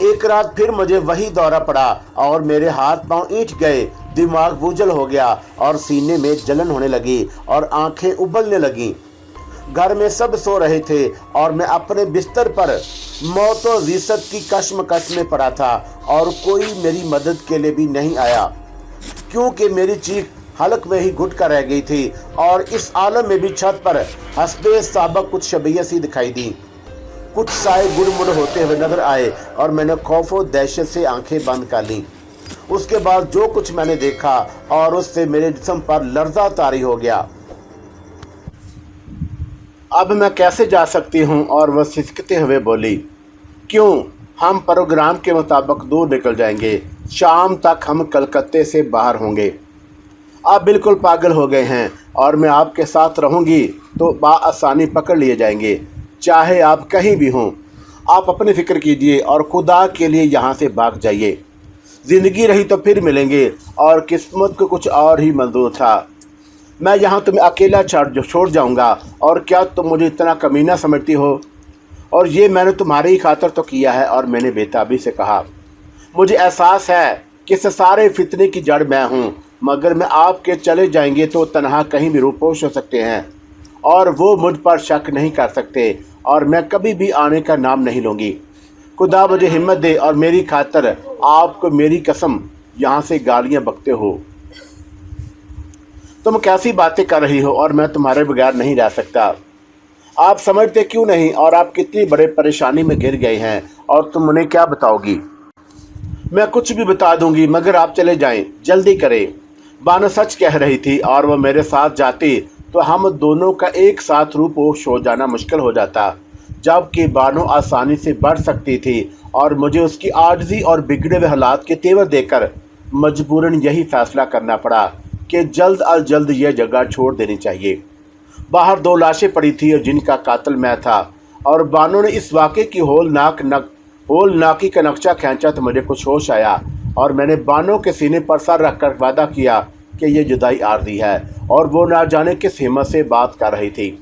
एक रात फिर मुझे वही दौरा पड़ा और मेरे हाथ पांव ईंट गए, दिमाग बोझल हो गया और सीने में जलन होने लगी और आंखें उबलने लगी। घर में सब सो रहे थे और मैं अपने बिस्तर पर मौत और रिसत की कश्मकश में पड़ा था और कोई मेरी मदद के लिए भी नहीं आया, क्योंकि मेरी चीख हलक में ही घुट कर रह गई थी और इस आलम में भी छत पर हस्बे साबक कुछ शबीयत सी दिखाई दी। कुछ साए गुड़मुड़ होते हुए नजर आए और मैंने खौफ और दहशत से आंखें बंद कर ली। उसके बाद जो कुछ मैंने देखा और उससे मेरे जिस्म पर लर्जा तारी हो गया। अब मैं कैसे जा सकती हूँ? और वह सिसकते हुए बोली, क्यों, हम प्रोग्राम के मुताबिक दूर निकल जाएंगे। शाम तक हम कलकत्ते से बाहर होंगे। आप बिल्कुल पागल हो गए हैं और मैं आपके साथ रहूँगी तो बआसानी पकड़ लिए जाएंगे, चाहे आप कहीं भी हों। आप अपनी फ़िक्र कीजिए और खुदा के लिए यहाँ से भाग जाइए। ज़िंदगी रही तो फिर मिलेंगे। और किस्मत को कुछ और ही मंजूर था। मैं यहाँ तुम्हें अकेला छोड़ जाऊँगा और क्या तुम मुझे इतना कमीना समझती हो? और ये मैंने तुम्हारी ही खातर तो किया है। और मैंने बेताबी से कहा, मुझे एहसास है कि इस सारे फितने की जड़ मैं हूँ, मगर मैं आपके चले जाएंगे तो तनहा कहीं भी रूपोश हो सकते हैं और वो मुझ पर शक नहीं कर सकते और मैं कभी भी आने का नाम नहीं लूँगी। खुदा मुझे हिम्मत दे और मेरी खातर आपको मेरी कसम यहाँ से गालियाँ बकते हो। तुम कैसी बातें कर रही हो और मैं तुम्हारे बगैर नहीं रह सकता। आप समझते क्यों नहीं? और आप कितनी बड़े परेशानी में घिर गए हैं और तुम उन्हें क्या बताओगी? मैं कुछ भी बता दूंगी, मगर आप चले जाएं, जल्दी करें। बानो सच कह रही थी और वह मेरे साथ जाती तो हम दोनों का एक साथ रूपोश हो जाना मुश्किल हो जाता, जबकि बानो आसानी से बढ़ सकती थी और मुझे उसकी आजिज़ी और बिगड़े हुए हालात के तेवर देकर मजबूरन यही फैसला करना पड़ा कि जल्द अज जल्द यह जगह छोड़ देनी चाहिए। बाहर 2 लाशें पड़ी थी और जिनका कातिल मैं था। और बानो ने इस वाक़े की होलनाकी का नक्शा खींचा तो मुझे कुछ होश आया और मैंने बानो के सीने पर सर रखकर वादा किया कि यह जुदाई आर्जी है और वो ना जाने किस हिम्मत से बात कर रही थी।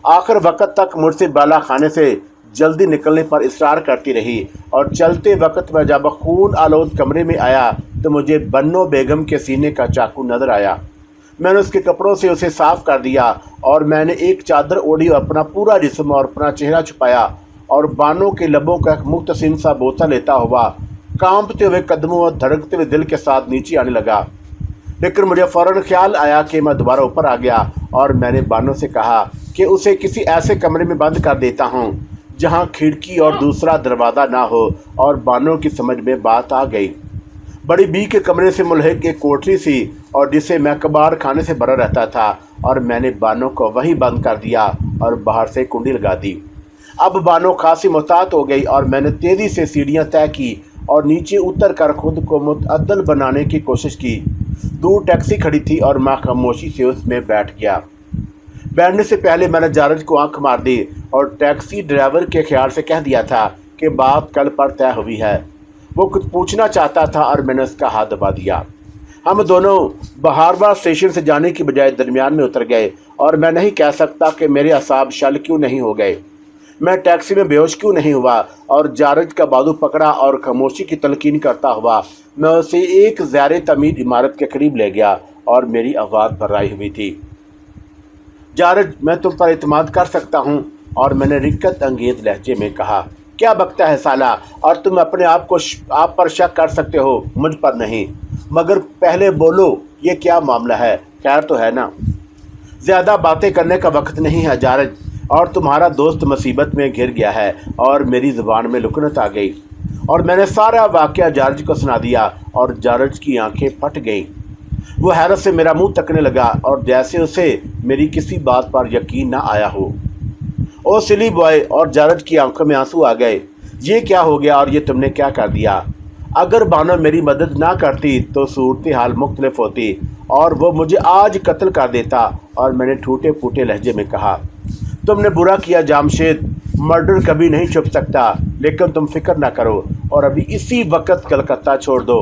आखिर वक्त तक मुझसे बाला खाने से जल्दी निकलने पर इसरार करती रही और चलते वक्त में जब खून आलूद कमरे में आया तो मुझे बन्नो बेगम के सीने का चाकू नजर आया। मैंने उसके कपड़ों से उसे साफ कर दिया और मैंने एक चादर ओढ़ी और अपना पूरा जिस्म और अपना चेहरा छुपाया और बानो के लबों का एक मुख्तसिन सा बोसा लेता हुआ कांपते हुए कदमों और धड़कते हुए दिल के साथ नीचे आने लगा। लेकिन मुझे फ़ौरन ख्याल आया कि मैं दोबारा ऊपर आ गया और मैंने बानो से कहा कि उसे किसी ऐसे कमरे में बंद कर देता हूँ जहाँ खिड़की और दूसरा दरवाज़ा ना हो। और बानो की समझ में बात आ गई। बड़ी बी के कमरे से मुल्हिक एक कोठरी सी और जिसे मैं कबाड़ खाने से भरा रहता था और मैंने बानो को वहीं बंद कर दिया और बाहर से कुंडी लगा दी। अब बानो खासी मुहतात हो गई और मैंने तेज़ी से सीढ़ियाँ तय की और नीचे उतर कर खुद को मुतअद्दल बनाने की कोशिश की। दूर टैक्सी खड़ी थी और मैं खामोशी से उसमें बैठ गया। बैठने से पहले मैंने जारज को आंख मार दी और टैक्सी ड्राइवर के ख्याल से कह दिया था कि बात कल पर तय हुई है। वो कुछ पूछना चाहता था और मैंने उसका हाथ दबा दिया। हम दोनों बहारवा स्टेशन से जाने की बजाय दरमियान में उतर गए और मैं नहीं कह सकता कि मेरे असाब शल क्यों नहीं हो गए। मैं टैक्सी में बेहोश क्यों नहीं हुआ और जारज का बाजू पकड़ा और खामोशी की तलकीन करता हुआ मैं उसे एक ज़ैर तमीर इमारत के करीब ले गया और मेरी आवाज़ भर्राई हुई थी, जारज, मैं तुम पर इत्मीनान कर सकता हूँ। और मैंने रिक्कत अंगेज लहजे में कहा, क्या बकता है साला, और तुम अपने आप पर शक कर सकते हो, मुझ पर नहीं। मगर पहले बोलो, ये क्या मामला है? खैर तो है ना? ज़्यादा बातें करने का वक्त नहीं है जारज, और तुम्हारा दोस्त मुसीबत में घिर गया है। और मेरी ज़ुबान में लुकनत आ गई और मैंने सारा वाक़या जारज को सुना दिया और जारज की आंखें फट गईं। वो हैरत से मेरा मुंह तकने लगा और जैसे उसे मेरी किसी बात पर यकीन ना आया हो। ओ सिली बॉय! और जारज की आंखों में आंसू आ गए। ये क्या हो गया और ये तुमने क्या कर दिया? अगर बानो मेरी मदद ना करती तो सूरत हाल मुख्तलिफ होती और वो मुझे आज कत्ल कर देता। और मैंने टूटे फूटे लहजे में कहा, तुमने बुरा किया जामशेद, मर्डर कभी नहीं छुप सकता। लेकिन तुम फिक्र ना करो और अभी इसी वक्त कलकत्ता छोड़ दो।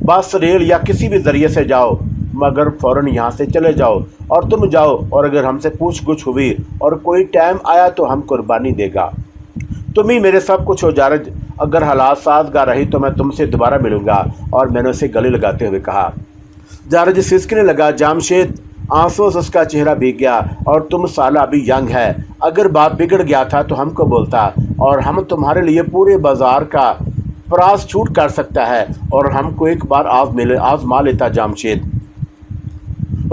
बस रेल या किसी भी ज़रिए से जाओ, मगर फ़ौरन यहाँ से चले जाओ। और तुम जाओ और अगर हमसे पूछ गुछ हुई और कोई टाइम आया तो हम कुर्बानी देगा। तुम ही मेरे सब कुछ हो जारज। अगर हालात साजगार रही तो मैं तुमसे दोबारा मिलूंगा। और मैंने उसे गले लगाते हुए कहा। जारज सिसकने लगा। जामशेद, आंसुओं से उसका चेहरा भीग गया। और तुम साला अभी यंग है, अगर बाप बिगड़ गया था तो हमको बोलता, और हम तुम्हारे लिए पूरे बाजार का प्रास छूट कर सकता है, और हमको एक बार आजमा लेता। जामशेद,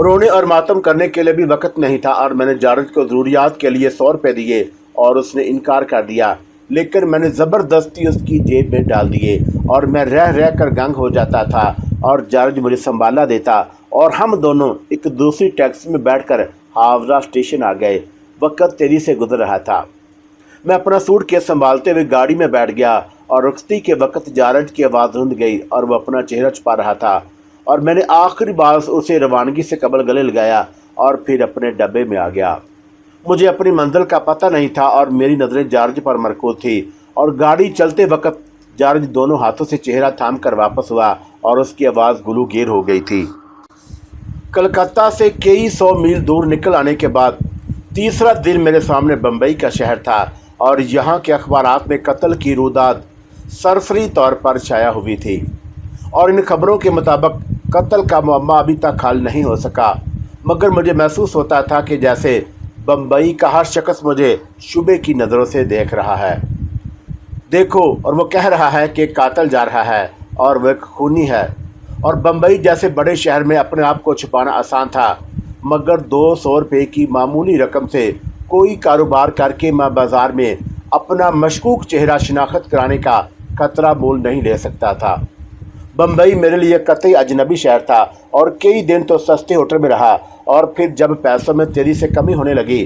रोने और मातम करने के लिए भी वक्त नहीं था, और मैंने जारज को ज़रूरियात के लिए 100 रुपये दिए और उसने इनकार कर दिया। लेकिन मैंने ज़बरदस्ती उसकी जेब में डाल दिए, और मैं रह रह कर गंग हो जाता था, और जारज मुझे संभाला देता, और हम दोनों एक दूसरी टैक्सी में बैठकर हावड़ा स्टेशन आ गए। वक्त तेज़ी से गुजर रहा था। मैं अपना सूटकेस संभालते हुए गाड़ी में बैठ गया, और रुखसती के वक्त जारज की आवाज़ रुंध गई और वह अपना चेहरा छुपा रहा था, और मैंने आखिरी बार उसे रवानगी से कबल गले लगाया और फिर अपने डब्बे में आ गया। मुझे अपनी मंजिल का पता नहीं था, और मेरी नज़रें जारज पर मरकूज थी, और गाड़ी चलते वक्त जारज दोनों हाथों से चेहरा थाम कर वापस हुआ, और उसकी आवाज़ गुलूगीर हो गई थी। कलकत्ता से कई 100 मील दूर निकल आने के बाद तीसरा दिन मेरे सामने बम्बई का शहर था, और यहाँ के अखबारात में कत्ल की रुदाद सरसरी तौर पर छाया हुई थी, और इन खबरों के मुताबिक कत्ल का मुअम्मा अभी तक हल नहीं हो सका। मगर मुझे महसूस होता था कि जैसे बम्बई का हर शख्स मुझे शुबे की नज़रों से देख रहा है। देखो, और वो कह रहा है कि कातिल जा रहा है, और वह एक खूनी है। और बम्बई जैसे बड़े शहर में अपने आप को छुपाना आसान था, मगर 200 रुपये की मामूली रकम से कोई कारोबार करके मैं बाज़ार में अपना मशकूक चेहरा शिनाख्त कराने का खतरा मोल नहीं ले सकता था। बम्बई मेरे लिए कतई अजनबी शहर था, और कई दिन तो सस्ते होटल में रहा, और फिर जब पैसों में तेज़ी से कमी होने लगी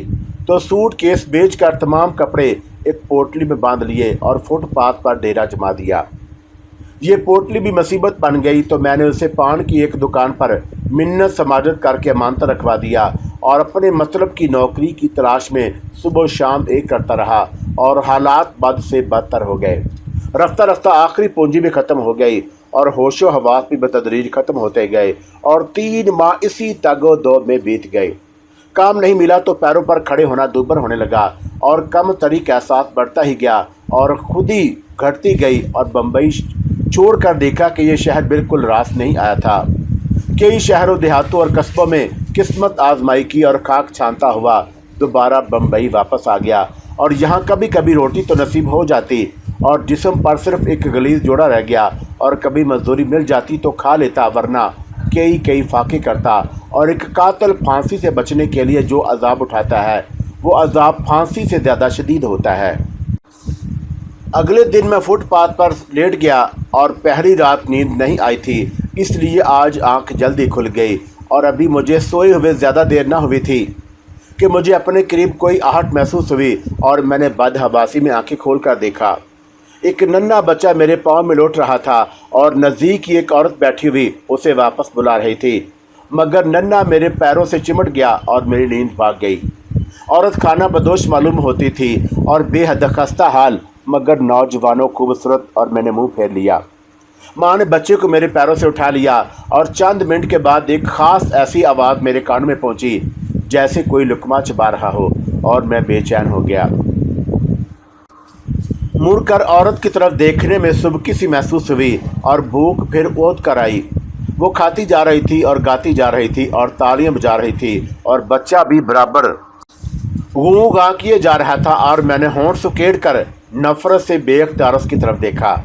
तो सूट केस बेच कर तमाम कपड़े एक पोटली में बांध लिए और फुटपाथ पर डेरा जमा दिया। ये पोटली भी मुसीबत बन गई, तो मैंने उसे पान की एक दुकान पर मिन्नत समाजत करके अमानत रखवा दिया, और अपने मतलब की नौकरी की तलाश में सुबह शाम एक करता रहा, और हालात बद से बदतर हो गए। रफ्ता रफ्ता आखिरी पूंजी भी ख़त्म हो गई, और होशो हवास भी बतदरीज ख़त्म होते गए, और 3 माह इसी तगो दो में बीत गए। काम नहीं मिला तो पैरों पर खड़े होना दूभर होने लगा, और कम तरीक एहसास बढ़ता ही गया, और खुद ही घटती गई, और बम्बई छोड़ कर देखा कि यह शहर बिल्कुल रास नहीं आया था। कई शहरों देहातों और कस्बों में किस्मत आजमाई की, और खाक छानता हुआ दोबारा बम्बई वापस आ गया, और यहाँ कभी कभी रोटी तो नसीब हो जाती, और जिस्म पर सिर्फ एक गलीज जोड़ा रह गया, और कभी मजदूरी मिल जाती तो खा लेता, वरना कई फाके करता। और एक कातिल फांसी से बचने के लिए जो अजाब उठाता है, वो अजाब फांसी से ज़्यादा शदीद होता है। अगले दिन मैं फुटपाथ पर लेट गया, और पहली रात नींद नहीं आई थी, इसलिए आज आंख जल्दी खुल गई, और अभी मुझे सोए हुए ज़्यादा देर ना हुई थी कि मुझे अपने करीब कोई आहट महसूस हुई, और मैंने बदहवासी में आंखें खोल कर देखा। एक नन्हा बच्चा मेरे पाँव में लौट रहा था, और नज़दीक ही एक औरत बैठी हुई उसे वापस बुला रही थी, मगर नन्हा मेरे पैरों से चिमट गया और मेरी नींद भाग गई। औरत खाना बदोश मालूम होती थी और बेहद खस्ता हाल, मगर नौजवानों खूबसूरत, और मैंने मुंह फेर लिया। माँ ने बच्चे को मेरे पैरों से उठा लिया, और चंद मिनट के बाद एक ख़ास ऐसी आवाज़ मेरे कान में पहुंची जैसे कोई लुकमा चबा रहा हो, और मैं बेचैन हो गया। मुड़कर औरत की तरफ देखने में सुबकी सी महसूस हुई, और भूख फिर ओत कर आई। वो खाती जा रही थी और गाती जा रही थी और तालियां बजा रही थी, और बच्चा भी बराबर गूं गा किए जा रहा था, और मैंने होंठ सुकेड़ कर नफरत से बेख्तियार उसकी तरफ देखा।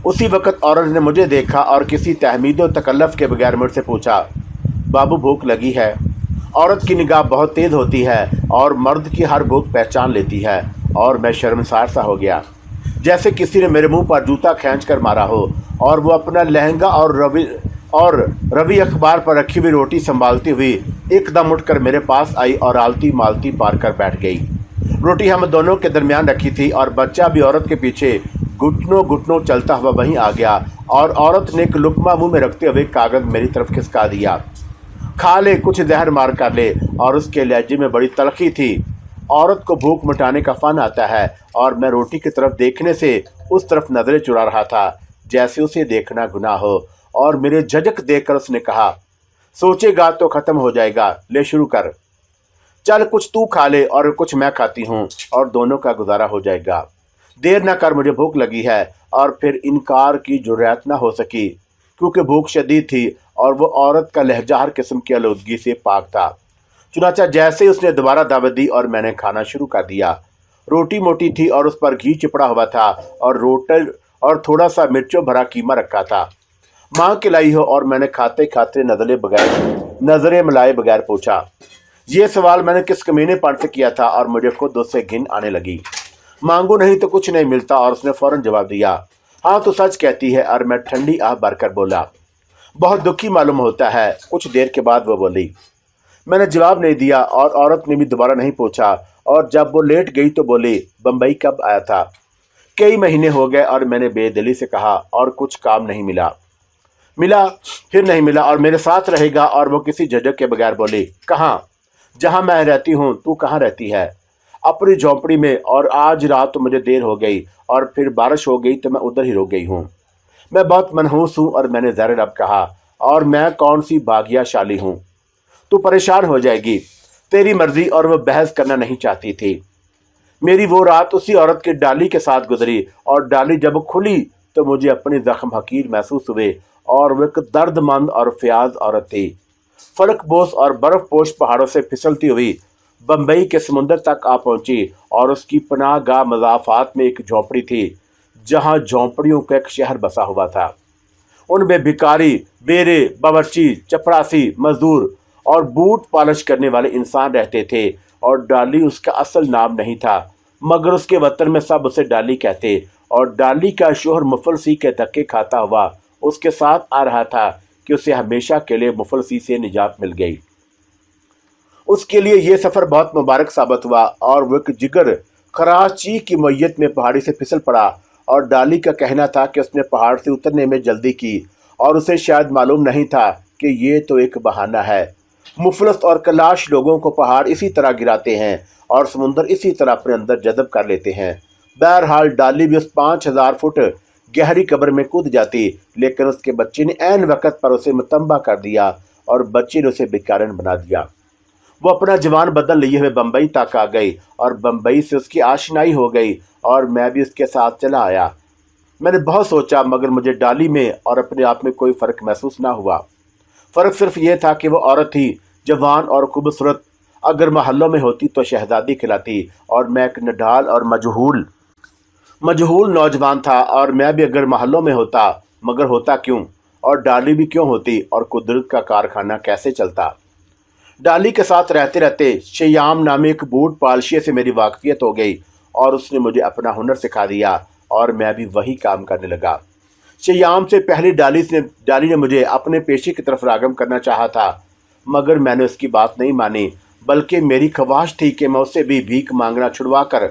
उसी वक्त औरत ने मुझे देखा और किसी तहमीद व तकल्लुफ़ के बगैर मुझसे पूछा, बाबू भूख लगी है? औरत की निगाह बहुत तेज़ होती है, और मर्द की हर भूख पहचान लेती है, और मैं शर्मसार सा हो गया, जैसे किसी ने मेरे मुंह पर जूता खींच कर मारा हो। और वो अपना लहंगा और रवि अखबार पर रखी हुई रोटी संभालती हुई एकदम उठकर मेरे पास आई, और आलती मालती पार कर बैठ गई। रोटी हम दोनों के दरमियान रखी थी, और बच्चा भी औरत के पीछे घुटनों घुटनों चलता हुआ वहीं आ गया, और औरत ने एक लुकमा मुंह में रखते हुए कागज़ मेरी तरफ खिसका दिया। खा ले, कुछ जहर मार कर ले। और उसके लहजे में बड़ी तलखी थी। औरत को भूख मिटाने का फ़न आता है, और मैं रोटी की तरफ देखने से उस तरफ नज़रें चुरा रहा था जैसे उसे देखना गुनाह हो, और मेरे झिझक देखकर उसने कहा, सोचेगा तो ख़त्म हो जाएगा, ले शुरू कर। चल, कुछ तू खा ले और कुछ मैं खाती हूँ, और दोनों का गुजारा हो जाएगा। دیر نہ کر، مجھے بھوک لگی ہے۔ اور پھر انکار کی جرأت نہ ہو سکی کیونکہ بھوک شدید تھی اور وہ عورت کا لہجہ ہر قسم کی آلودگی سے پاک تھا۔ چنانچہ جیسے اس نے دوبارہ دعوت دی اور میں نے کھانا شروع کر دیا۔ روٹی موٹی تھی اور اس پر گھی چپڑا ہوا تھا اور روٹل اور تھوڑا سا مرچوں بھرا قیمہ رکھا تھا۔ ماں کے لائی ہو؟ اور میں نے کھاتے کھاتے نظریں ملائے بغیر پوچھا۔ یہ سوال میں نے کس کمینے پن سے کیا تھا اور مجھے خود اس سے گھن آنے لگی۔ مانگو نہیں تو کچھ نہیں ملتا، اور اس نے فوراً جواب دیا، ہاں تو سچ کہتی ہے۔ اور میں ٹھنڈی آہ بھر کر بولا، بہت دکھی معلوم ہوتا ہے۔ کچھ دیر کے بعد وہ بولی۔ میں نے جواب نہیں دیا اور عورت نے بھی دوبارہ نہیں پوچھا، اور جب وہ لیٹ گئی تو بولی، بمبئی کب آیا تھا؟ کئی مہینے ہو گئے۔ اور میں نے بے دلی سے کہا، اور کچھ کام نہیں ملا؟ پھر نہیں ملا اور میرے ساتھ رہے گا؟ اور وہ کسی جھجک کے بغیر بولی، کہاں؟ جہاں میں رہتی ہوں۔ تو کہاں رہتی ہے؟ اپنی جھونپڑی میں، اور آج رات تو مجھے دیر ہو گئی اور پھر بارش ہو گئی تو میں ادھر ہی رک گئی ہوں۔ میں بہت منحوس ہوں۔ اور میں نے زیر لب کہا، اور میں کون سی باغیا شالی ہوں؟ تو پریشان ہو جائے گی، تیری مرضی۔ اور وہ بحث کرنا نہیں چاہتی تھی۔ میری وہ رات اسی عورت کے ڈالی کے ساتھ گزری، اور ڈالی جب کھلی تو مجھے اپنی زخم حقیر محسوس ہوئے، اور وہ ایک درد مند اور فیاض عورت تھی۔ فلک بوس اور برف پوش پہاڑوں سے پھسلتی ہوئی بمبئی کے سمندر تک آ پہنچی، اور اس کی پناہ گاہ مضافات میں ایک جھونپڑی تھی جہاں جھونپڑیوں کا ایک شہر بسا ہوا تھا۔ ان میں بھکاری، بیرے، باورچی، چپڑاسی، مزدور اور بوٹ پالش کرنے والے انسان رہتے تھے، اور ڈالی اس کا اصل نام نہیں تھا، مگر اس کے وطن میں سب اسے ڈالی کہتے، اور ڈالی کا شوہر مفلسی کے دھکے کھاتا ہوا اس کے ساتھ آ رہا تھا کہ اسے ہمیشہ کے لیے مفلسی سے نجات مل گئی۔ اس کے لیے یہ سفر بہت مبارک ثابت ہوا، اور وہ ایک جگر خراش چیخ کی معیت میں پہاڑی سے پھسل پڑا، اور ڈالی کا کہنا تھا کہ اس نے پہاڑ سے اترنے میں جلدی کی، اور اسے شاید معلوم نہیں تھا کہ یہ تو ایک بہانہ ہے۔ مفلس اور کلاش لوگوں کو پہاڑ اسی طرح گراتے ہیں اور سمندر اسی طرح اپنے اندر جذب کر لیتے ہیں۔ بہرحال ڈالی بھی اس 5000 فٹ گہری قبر میں کود جاتی، لیکن اس کے بچے نے عین وقت پر اسے متنبہ کر دیا، اور بچے نے اسے بیکارن بنا دیا۔ وہ اپنا جوان بدن لیے ہوئے بمبئی تک آ گئی، اور بمبئی سے اس کی آشنائی ہو گئی، اور میں بھی اس کے ساتھ چلا آیا۔ میں نے بہت سوچا، مگر مجھے ڈالی میں اور اپنے آپ میں کوئی فرق محسوس نہ ہوا۔ فرق صرف یہ تھا کہ وہ عورت تھی، جوان اور خوبصورت۔ اگر محلوں میں ہوتی تو شہزادی کھلاتی، اور میں ایک نڈھال اور مجہول نوجوان تھا۔ اور میں بھی اگر محلوں میں ہوتا، مگر ہوتا کیوں؟ اور ڈالی بھی کیوں ہوتی؟ اور قدرت کا کارخانہ کیسے چلتا؟ ڈالی کے ساتھ رہتے رہتے شیام نامی ایک بوٹ پالشیے سے میری واقفیت ہو گئی، اور اس نے مجھے اپنا ہنر سکھا دیا، اور میں بھی وہی کام کرنے لگا۔ شیام سے پہلے ڈالی نے مجھے اپنے پیشے کی طرف راغب کرنا چاہا تھا، مگر میں نے اس کی بات نہیں مانی، بلکہ میری خواہش تھی کہ میں اس سے بھی بھیک مانگنا چھڑوا کر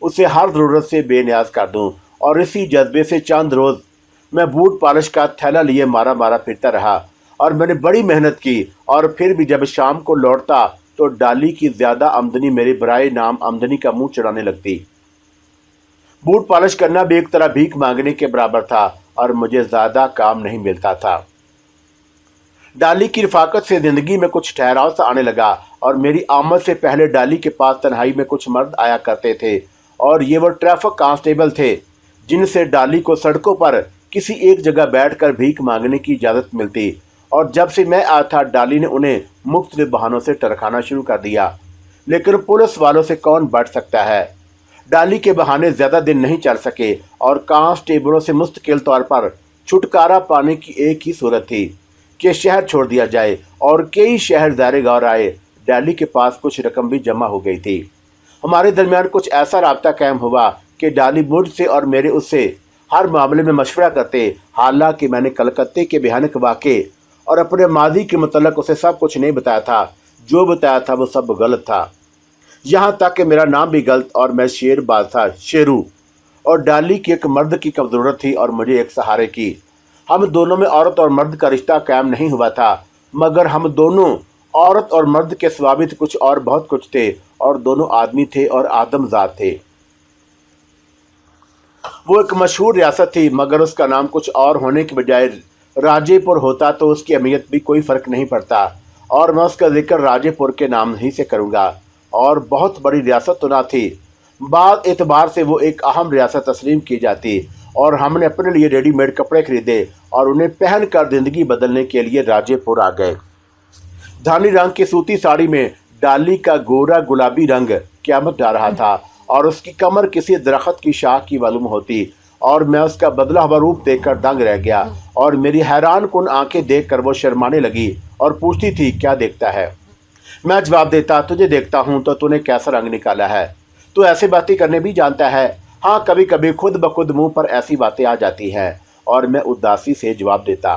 اسے ہر ضرورت سے بے نیاز کر دوں۔ اور اسی جذبے سے چند روز میں بوٹ پالش کا تھیلا لیے مارا پھرتا رہا، اور میں نے بڑی محنت کی، اور پھر بھی جب شام کو لوٹتا تو ڈالی کی زیادہ آمدنی میرے برائے نام آمدنی کا منہ چڑھانے لگتی۔ بوٹ پالش کرنا بھی ایک طرح بھیک مانگنے کے برابر تھا، اور مجھے زیادہ کام نہیں ملتا تھا۔ ڈالی کی رفاقت سے زندگی میں کچھ ٹھہراؤ سا آنے لگا، اور میری آمد سے پہلے ڈالی کے پاس تنہائی میں کچھ مرد آیا کرتے تھے، اور یہ وہ ٹریفک کانسٹیبل تھے جن سے ڈالی کو سڑکوں پر کسی ایک جگہ بیٹھ کر بھیک مانگنے کی اجازت ملتی۔ اور جب سے میں آیا تھا، ڈالی نے انہیں مختلف بہانوں سے ٹرکانا شروع کر دیا، لیکن پولیس والوں سے کون بچ سکتا ہے؟ ڈالی کے بہانے زیادہ دن نہیں چل سکے، اور کانسٹیبلوں سے مستقل طور پر چھٹکارا پانے کی ایک ہی صورت تھی کہ شہر چھوڑ دیا جائے، اور کئی شہر زیر غور آئے۔ ڈالی کے پاس کچھ رقم بھی جمع ہو گئی تھی۔ ہمارے درمیان کچھ ایسا رابطہ قائم ہوا کہ ڈالی مجھ سے اور میرے اس سے ہر معاملے میں مشورہ کرتے، حالانکہ میں نے کلکتے کے بھیانک واقعے اور اپنے ماضی کے متعلق اسے سب کچھ نہیں بتایا تھا۔ جو بتایا تھا وہ سب غلط تھا، یہاں تک کہ میرا نام بھی غلط، اور میں شیر باز تھا، شیرو۔ اور ڈالی کی ایک مرد کی کب ضرورت تھی، اور مجھے ایک سہارے کی۔ ہم دونوں میں عورت اور مرد کا رشتہ قائم نہیں ہوا تھا، مگر ہم دونوں عورت اور مرد کے سوا بھی کچھ اور بہت کچھ تھے، اور دونوں آدمی تھے اور آدم ذات تھے۔ وہ ایک مشہور ریاست تھی، مگر اس کا نام کچھ اور ہونے کے بجائے راجے پور ہوتا تو اس کی اہمیت بھی کوئی فرق نہیں پڑتا، اور میں اس کا ذکر راجے پور کے نام ہی سے کروں گا۔ اور بہت بڑی ریاست تو نہ تھی، बाद एतबार से वो एक अहम रियासत तस्लीम की जाती और हमने अपने लिए रेडी मेड कपड़े खरीदे और उन्हें पहन कर ज़िंदगी बदलने के लिए राजेपुर आ गए। धानी रंग की सूती साड़ी में डाली का गोरा गुलाबी रंग क़यामत ढा रहा था और उसकी कमर किसी दरख्त की शाख की मालूम होती और मैं उसका बदला हुआ रूप देखकर दंग रह गया और मेरी हैरान कुन आंखें देखकर वो शर्माने लगी और पूछती थी क्या देखता है। मैं जवाब देता तुझे देखता हूँ तो तूने कैसा रंग निकाला है, तू ऐसे बातें करने भी जानता है। हाँ, कभी कभी खुद ब खुद मुँह पर ऐसी बातें आ जाती हैं। और मैं उदासी से जवाब देता।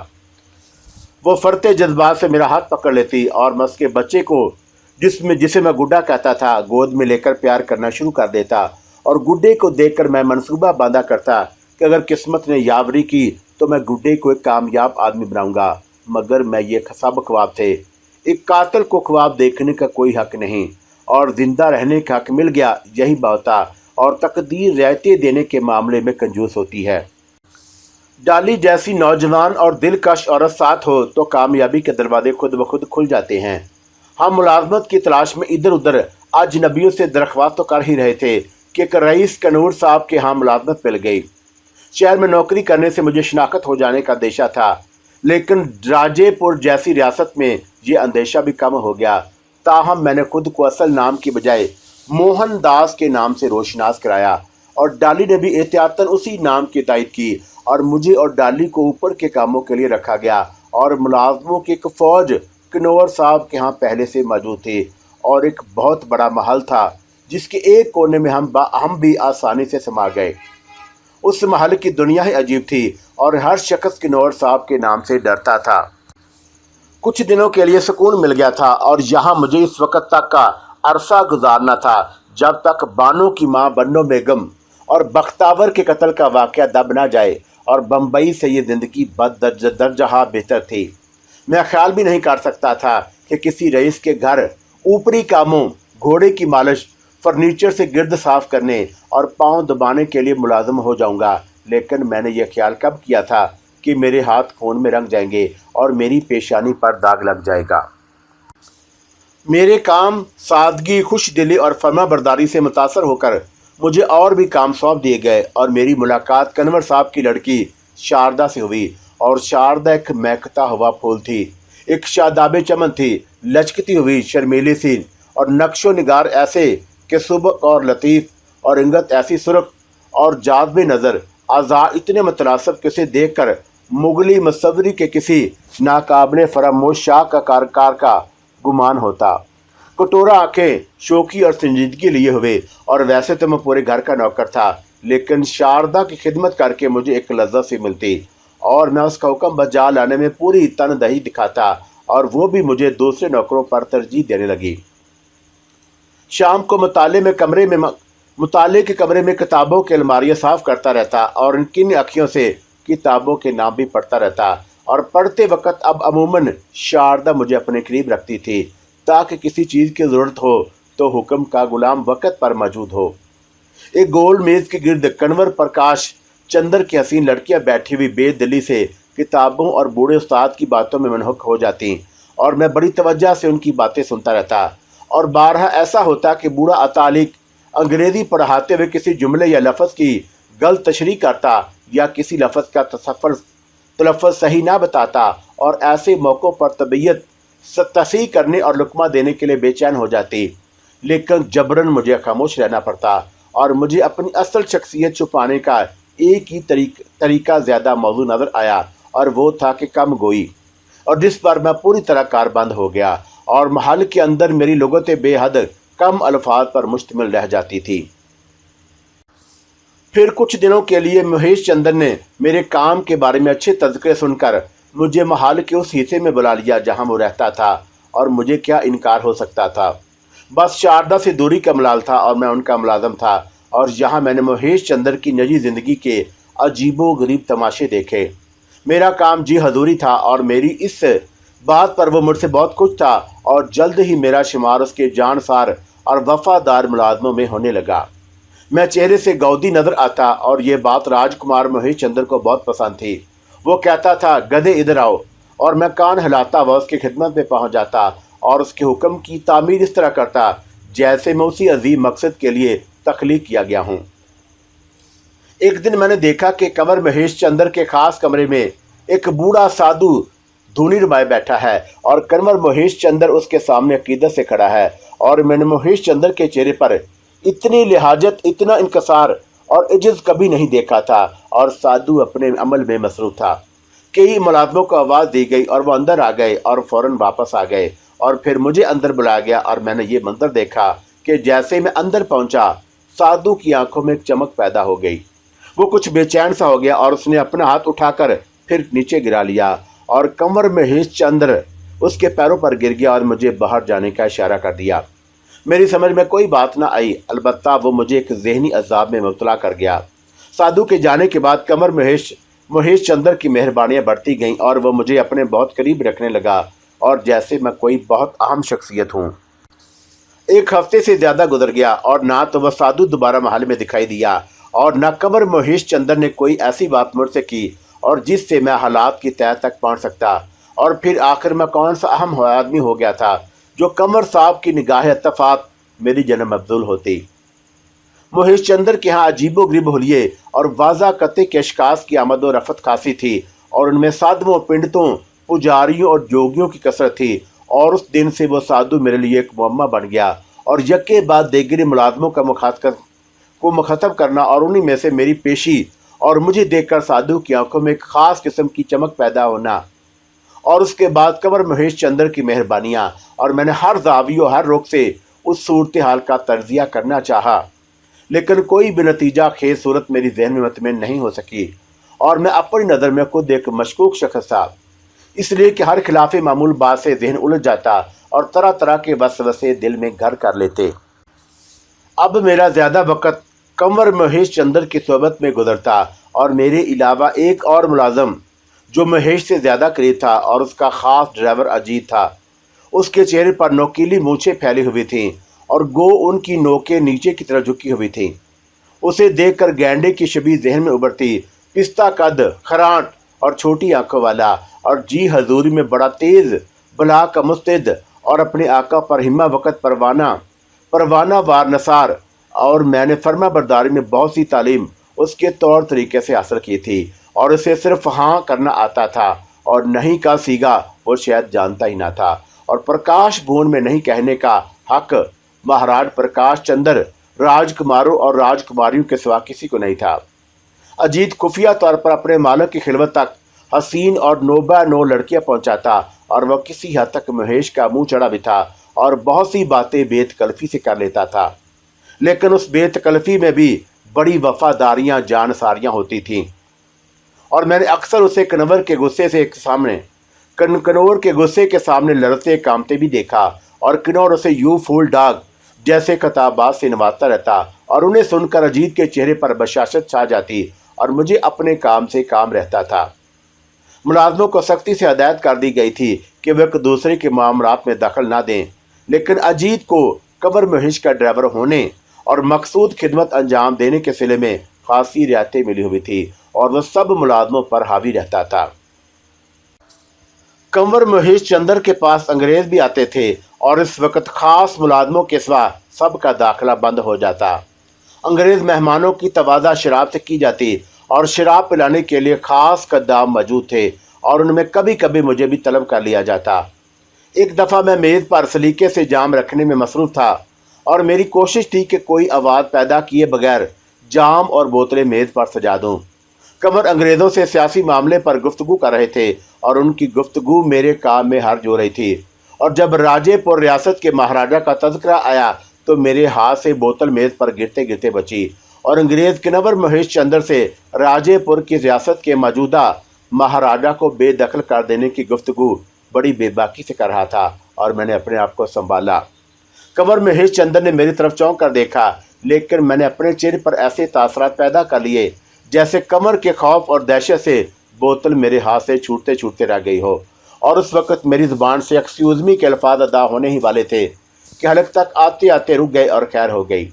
वो फरते जज्बात से मेरा हाथ पकड़ लेती और मैं उसके बच्चे को जिसे मैं गुड्डा कहता था गोद में लेकर प्यार करना शुरू कर देता और गुड्डे को देखकर मैं मंसूबा बांधा करता कि अगर किस्मत ने यावरी की तो मैं गुड्डे को एक कामयाब आदमी बनाऊंगा। मगर मैं ये सब ख्वाब थे। एक कातिल को ख्वाब देखने का कोई हक नहीं और ज़िंदा रहने का हक मिल गया, यही बात था। और तकदीर रियायतें देने के मामले में कंजूस होती है। डाली जैसी नौजवान और दिलकश औरत साथ हो तो कामयाबी के दरवाजे खुद ब खुद खुल जाते हैं। हम मुलाजमत की तलाश में इधर उधर अजनबियों से दरख्वास्त तो कर ही रहे थे कि एक रईस कनूर साहब के यहाँ मुलाजमत मिल गई। शहर में नौकरी करने से मुझे शनाख्त हो जाने का अंदेशा था, लेकिन राजेपुर जैसी रियासत में ये अंदेशा भी कम हो गया। ताहम मैंने खुद को असल नाम की बजाय मोहन दास के नाम से रोशनास कराया और डाली ने भी एहतियातन उसी नाम की तायद की और मुझे और डाली को ऊपर के कामों के लिए रखा गया। और मुलाजमों की एक फ़ौज कनौर साहब के यहाँ पहले से मौजूद थी और एक बहुत बड़ा महल था जिसके एक कोने में हम भी आसानी से समा गए। उस महल की दुनिया ही अजीब थी और हर शख्स कनौर साहब के नाम से डरता था। कुछ दिनों के लिए सुकून मिल गया था और यहाँ मुझे इस वक्त तक का अरसा गुजारना था जब तक बानो की माँ बन्नो बेगम और बख्तावर के कत्ल का वाक़या दब ना जाए और बम्बई से ये ज़िंदगी दर्जहा बेहतर थी। मैं ख्याल भी नहीं कर सकता था कि किसी रईस के घर ऊपरी कामों, घोड़े की मालिश, फर्नीचर से गिर्द साफ करने और पाँव दबाने के लिए मुलाजम हो जाऊंगा। लेकिन मैंने यह ख्याल कब किया था कि मेरे हाथ खून में रंग जाएंगे और मेरी पेशानी पर दाग लग जाएगा। मेरे काम सादगी, खुश दिली और फर्माबरदारी से मुतासर होकर मुझे और भी काम सौंप दिए गए और मेरी मुलाकात कन्वर साहब की लड़की शारदा से हुई। और शारदा एक महकता हुआ फूल थी, एक शादाबे चमन थी, लचकती हुई, शर्मीली सी और नक्शो निगार ऐसे कि सुबह और लतीफ़ और इंगत ऐसी सुर्ख और जाज़बे नज़र आज़ा इतने मुतनासिब किसे देख कर मुगली मसवरी के किसी नाकाबिले फरामोश शाह का कारकार का गुमान होता। कटोरा आंखें, शौकी और संजीदगी लिए हुए और वैसे तो मैं पूरे घर का नौकर था, लेकिन शारदा की खिदमत करके मुझे एक लज्जत सी मिलती और मैं उसका हुक्म बजा लाने में पूरी तनदही दिखाता और वो भी मुझे दूसरे नौकरों पर तरजीह देने लगी। शाम को मुताले के कमरे में किताबों की अलमारियाँ साफ़ करता रहता और उनकी अखियों से किताबों के नाम भी पढ़ता रहता। और पढ़ते वक्त अब अमूमन शारदा मुझे अपने करीब रखती थी ताकि किसी चीज़ की ज़रूरत हो तो हुक्म का गुलाम वक़्त पर मौजूद हो। एक गोल मेज़ के गिर्द कन्वर प्रकाश चंदर की हसीन लड़कियां बैठी हुई बेदिली से किताबों और बूढ़े उस्ताद की बातों में मनहुक हो जाती और मैं बड़ी तवज्जो से उनकी बातें सुनता रहता। और बारहा ऐसा होता कि बूढ़ा अतालिक अंग्रेज़ी पढ़ाते हुए किसी जुमले या लफ्ज़ की गलत तशरीह करता या किसी लफ्ज़ का तलफ़्फ़ुज़ सही ना बताता और ऐसे मौक़ों पर तबीयत तसीह करने और लुक़मा देने के लिए बेचैन हो जाती। लेकिन जबरन मुझे खामोश रहना पड़ता और मुझे अपनी असल शख्सियत छुपाने का एक ही तरीका ज़्यादा मौजू नज़र आया और वो था कि कम गोई, और जिस पर मैं पूरी तरह कारबंद हो गया और महल के अंदर मेरी लुग़तें बेहद कम अल्फाज पर मुश्तमिल रह जाती थी। फिर कुछ दिनों के लिए महेश चंद्र ने मेरे काम के बारे में अच्छे तज़किरे सुनकर मुझे महल के उस हिस्से में बुला लिया जहाँ वो रहता था और मुझे क्या इनकार हो सकता था। बस शारदा से दूरी का मलाल था और मैं उनका मुलाज़म था और यहाँ मैंने महेश चंद्र की निजी ज़िंदगी के अजीबो गरीब तमाशे देखे। मेरा काम जी हजूरी था और मेरी इस बात पर वो मुझसे बहुत खुश था और जल्द ही मेरा शुमार उसके जानसार और वफ़ादार मुलाजमों में होने लगा। मैं चेहरे से गौदी नज़र आता और ये बात राजकुमार महेश चंद्र को बहुत पसंद थी। वो कहता था गधे इधर आओ, और मैं कान हिलाता व उसकी खिदमत में पहुंच जाता और उसके हुक्म की तामीर इस तरह करता जैसे मैं उसी अजीम मकसद के लिए तख्लीक किया गया हूँ। एक दिन मैंने देखा कि कंवर महेश चंद्र के खास कमरे में एक बूढ़ा साधु धूनी रमाए बैठा है और कंवर महेश चंद्र उसके सामने अकीदत से खड़ा है। और मैंने महेश चंद्र के चेहरे पर इतनी लिहाजत, इतना इंकसार और इज्जत कभी नहीं देखा था। और साधु अपने अमल में मसरूफ था। कई मुलाजमों को आवाज़ दी गई और वो अंदर आ गए और फ़ौरन वापस आ गए। और फिर मुझे अंदर बुलाया गया और मैंने ये मंजर देखा कि जैसे मैं अंदर पहुंचा, साधु की आंखों में एक चमक पैदा हो गई। वो कुछ बेचैन सा हो गया और उसने अपना हाथ उठाकर फिर नीचे गिरा लिया और कंवर महेश चंद्र उसके पैरों पर गिर गया और मुझे बाहर जाने का इशारा कर दिया। मेरी समझ में कोई बात ना आई, अलबत्ता वो मुझे एक जहनी अजाब में मुब्तला कर गया। साधु के जाने के बाद कंवर महेश चंद्र की मेहरबानियाँ बढ़ती गईं और वह मुझे अपने बहुत करीब रखने लगा और जैसे मैं कोई बहुत अहम शख्सियत हूँ। एक हफ्ते से ज़्यादा गुजर गया और ना तो वह साधु दोबारा महल में दिखाई दिया और न कंवर महेश चंद्र ने कोई ऐसी बात मुझसे की और जिससे मैं हालात की तह तक पहुंच सकता। और फिर आखिर में कौन सा अहम आदमी हो गया था जो कंवर साहब की निगाह इत्तफाक मेरी जन्म अफजुल होती। महेश चंद्र के यहाँ अजीबो गरीब हुलिये और वाज़ा कत्ते के अशखास की आमद व रफत खासी थी और उनमें साधुओं, पंडितों, पुजारियों और जोगियों की कसरत थी। और उस दिन से वो साधु मेरे लिए एक मुअम्मा बन गया और यके बाद देगरी मुलाजमों का मुखातब करना और उन्हीं में से मेरी पेशी और मुझे देखकर साधु की आंखों में एक ख़ास किस्म की चमक पैदा होना। और उसके बाद कंवर महेश चंद्र की मेहरबानियाँ और मैंने हर जावियों, हर रुख से उस सूरत हाल का तर्जिया करना चाहा, लेकिन कोई भी नतीजा खेज सूरत मेरी जहन में मुतमिन नहीं हो सकी। और मैं अपनी नज़र में खुद एक मशकूक शख्स था, इसलिए कि हर खिलाफ मामूल बात से जहन उलझ जाता और तरह तरह के वसवसे दिल में घर कर लेते। अब मेरा ज़्यादा वक़्त कंवर महेश चंद्र की सोबत में गुजरता और मेरे अलावा एक और मुलाजम जो महेश से ज़्यादा करीब था और उसका ख़ास ड्राइवर अजीत था। उसके चेहरे पर नोकीली मूछें फैली हुई थीं और गो उनकी नोकें नीचे की तरफ झुकी हुई थीं। उसे देखकर गैंडे की शबीह जहन में उभरती, पिस्ता कद, खरांट और छोटी आंखों वाला और जी हजूरी में बड़ा तेज़, बला का मुस्तैद और अपने आका पर हिम्मा वक़्त परवाना वार नसार। और मैंने फर्मा बरदारी में बहुत सी तालीम उसके तौर तरीके से हासिल की थी और उसे सिर्फ हाँ करना आता था और नहीं का सीगा वो शायद जानता ही ना था। और प्रकाश भवन में नहीं कहने का हक महाराज प्रकाश चंद्र राजकुमारों और राजकुमारियों के सिवा किसी को नहीं था। अजीत खुफिया तौर पर अपने मालिक की खिलवत तक हसीन और नोबा नो लड़कियां पहुंचाता और वह किसी हद तक महेश का मुंह चढ़ा भी था और बहुत सी बातें बेतकल्फी से कर लेता था, लेकिन उस बेतकल्फी में भी बड़ी वफादारियां जानसारियां होती थीं। और मैंने अक्सर उसे कन्नौर के गुस्से के सामने लड़ते कामते भी देखा और किन्नौर उसे यूं फूल डाग जैसे खताबात से नवाजता रहता और उन्हें सुनकर अजीत के चेहरे पर बशाशत छा जाती और मुझे अपने काम से काम रहता था। मुलाजमों को सख्ती से हदायत कर दी गई थी कि वे एक दूसरे के मामलात में दखल ना दें, लेकिन अजीत को कंवर महेश का ड्राइवर होने और मकसूद खिदमत अंजाम देने के सिले में खासी रियायतें मिली हुई थी और वह सब मुलाजमों पर हावी रहता था। कंवर महेश चंद्र के पास अंग्रेज भी आते थे और इस वक्त खास मुलाजमों के सिवा सब का दाखिला बंद हो जाता। अंग्रेज मेहमानों की तवाज़ा शराब से की जाती और शराब पिलाने के लिए ख़ास कद्दाम मौजूद थे और उनमें कभी कभी मुझे भी तलब कर लिया जाता। एक दफ़ा मैं मेज़ पर सलीके से जाम रखने में मसरूफ़ था और मेरी कोशिश थी कि कोई आवाज़ पैदा किए बगैर जाम और बोतलें मेज़ पर सजा दूँ। कंवर अंग्रेज़ों से सियासी मामले पर गुफ्तगू कर रहे थे और उनकी गुफ्तगू मेरे काम में हर्ज हो रही थी। और जब राजेपुर रियासत के महाराजा का तज़किरा आया तो मेरे हाथ से बोतल मेज़ पर गिरते गिरते बची और अंग्रेज़ कंवर महेश चंद्र से राजेपुर की रियासत के मौजूदा महाराजा को बेदखल कर देने की गुफ्तगू बड़ी बेबाकी से कर रहा था और मैंने अपने आप को संभाला। कंवर महेश चंद्र ने मेरी तरफ चौंक कर देखा, लेकिन मैंने अपने चेहरे पर ऐसे तासरात पैदा कर लिए जैसे कमर के खौफ और दहशत से बोतल मेरे हाथ से छूटते छूटते रह गई हो। और उस वक़्त मेरी ज़ुबान से एक्सक्यूज़ मी के अल्फाज अदा होने ही वाले थे कि हलक तक आते आते रुक गए और खैर हो गई।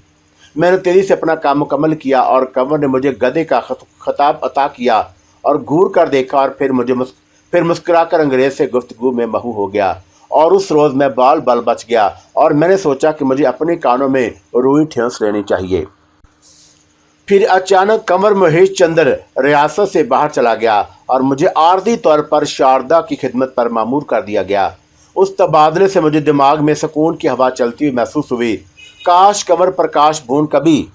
मैंने तेज़ी से अपना काम मुकम्मल किया और कंवर ने मुझे गधे का खिताब अता किया और घूर कर देखा और फिर मुस्कुराकर अंग्रेज़ से गुफ्तगू में महू हो गया। और उस रोज़ मैं बाल बच गया और मैंने सोचा कि मुझे अपने कानों में रुई ठेंस लेनी चाहिए। फिर अचानक कंवर महेश चंद्र रियासत से बाहर चला गया और मुझे आर्जी तौर पर शारदा की खिदमत पर मामूर कर दिया गया। उस तबादले से मुझे दिमाग में सुकून की हवा चलती हुई महसूस हुई। काश कंवर प्रकाश भून कभी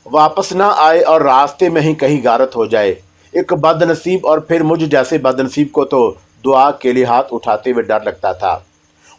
वापस ना आए और रास्ते में ही कहीं गारत हो जाए। एक बदनसीब और फिर मुझ जैसे बदनसीब को तो दुआ के लिए हाथ उठाते हुए डर लगता था।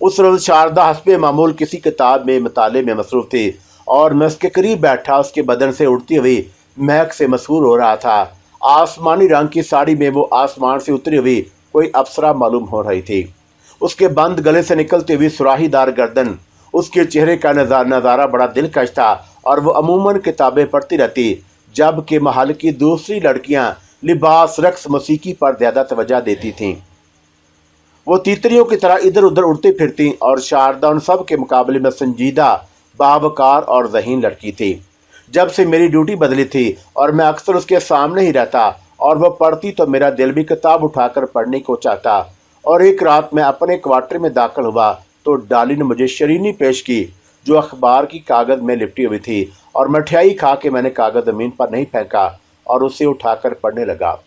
उस रोज़ शारदा हस्बे मामूल किसी किताब में मुताले में मसरूफ़ थी और मैं उसके करीब बैठा उसके बदन से उड़ती हुई महक से मसरूर हो रहा था। आसमानी रंग की साड़ी में वो आसमान से उतरी हुई कोई अप्सरा मालूम हो रही थी। उसके बंद गले से निकलती हुई सुराहीदार गर्दन, उसके चेहरे का नज़ारा बड़ा दिलकश था और वो अमूमन किताबें पढ़ती रहती, जबकि महल की दूसरी लड़कियां लिबास, रक्स, मौसीकी पर ज़्यादा तवज्जो देती थीं। वो तीतरियों की तरह इधर उधर उड़ती फिरती और शारदा उन सब के मुकाबले में संजीदा, बावकार और ज़हीन लड़की थी। जब से मेरी ड्यूटी बदली थी और मैं अक्सर उसके सामने ही रहता और वह पढ़ती तो मेरा दिल भी किताब उठाकर पढ़ने को चाहता। और एक रात मैं अपने क्वार्टर में दाखिल हुआ तो डाली ने मुझे शरीनी पेश की जो अखबार की कागज़ में लिपटी हुई थी, और मिठाई खा के मैंने कागज़ ज़मीन पर नहीं फेंका और उसे उठाकर पढ़ने लगा।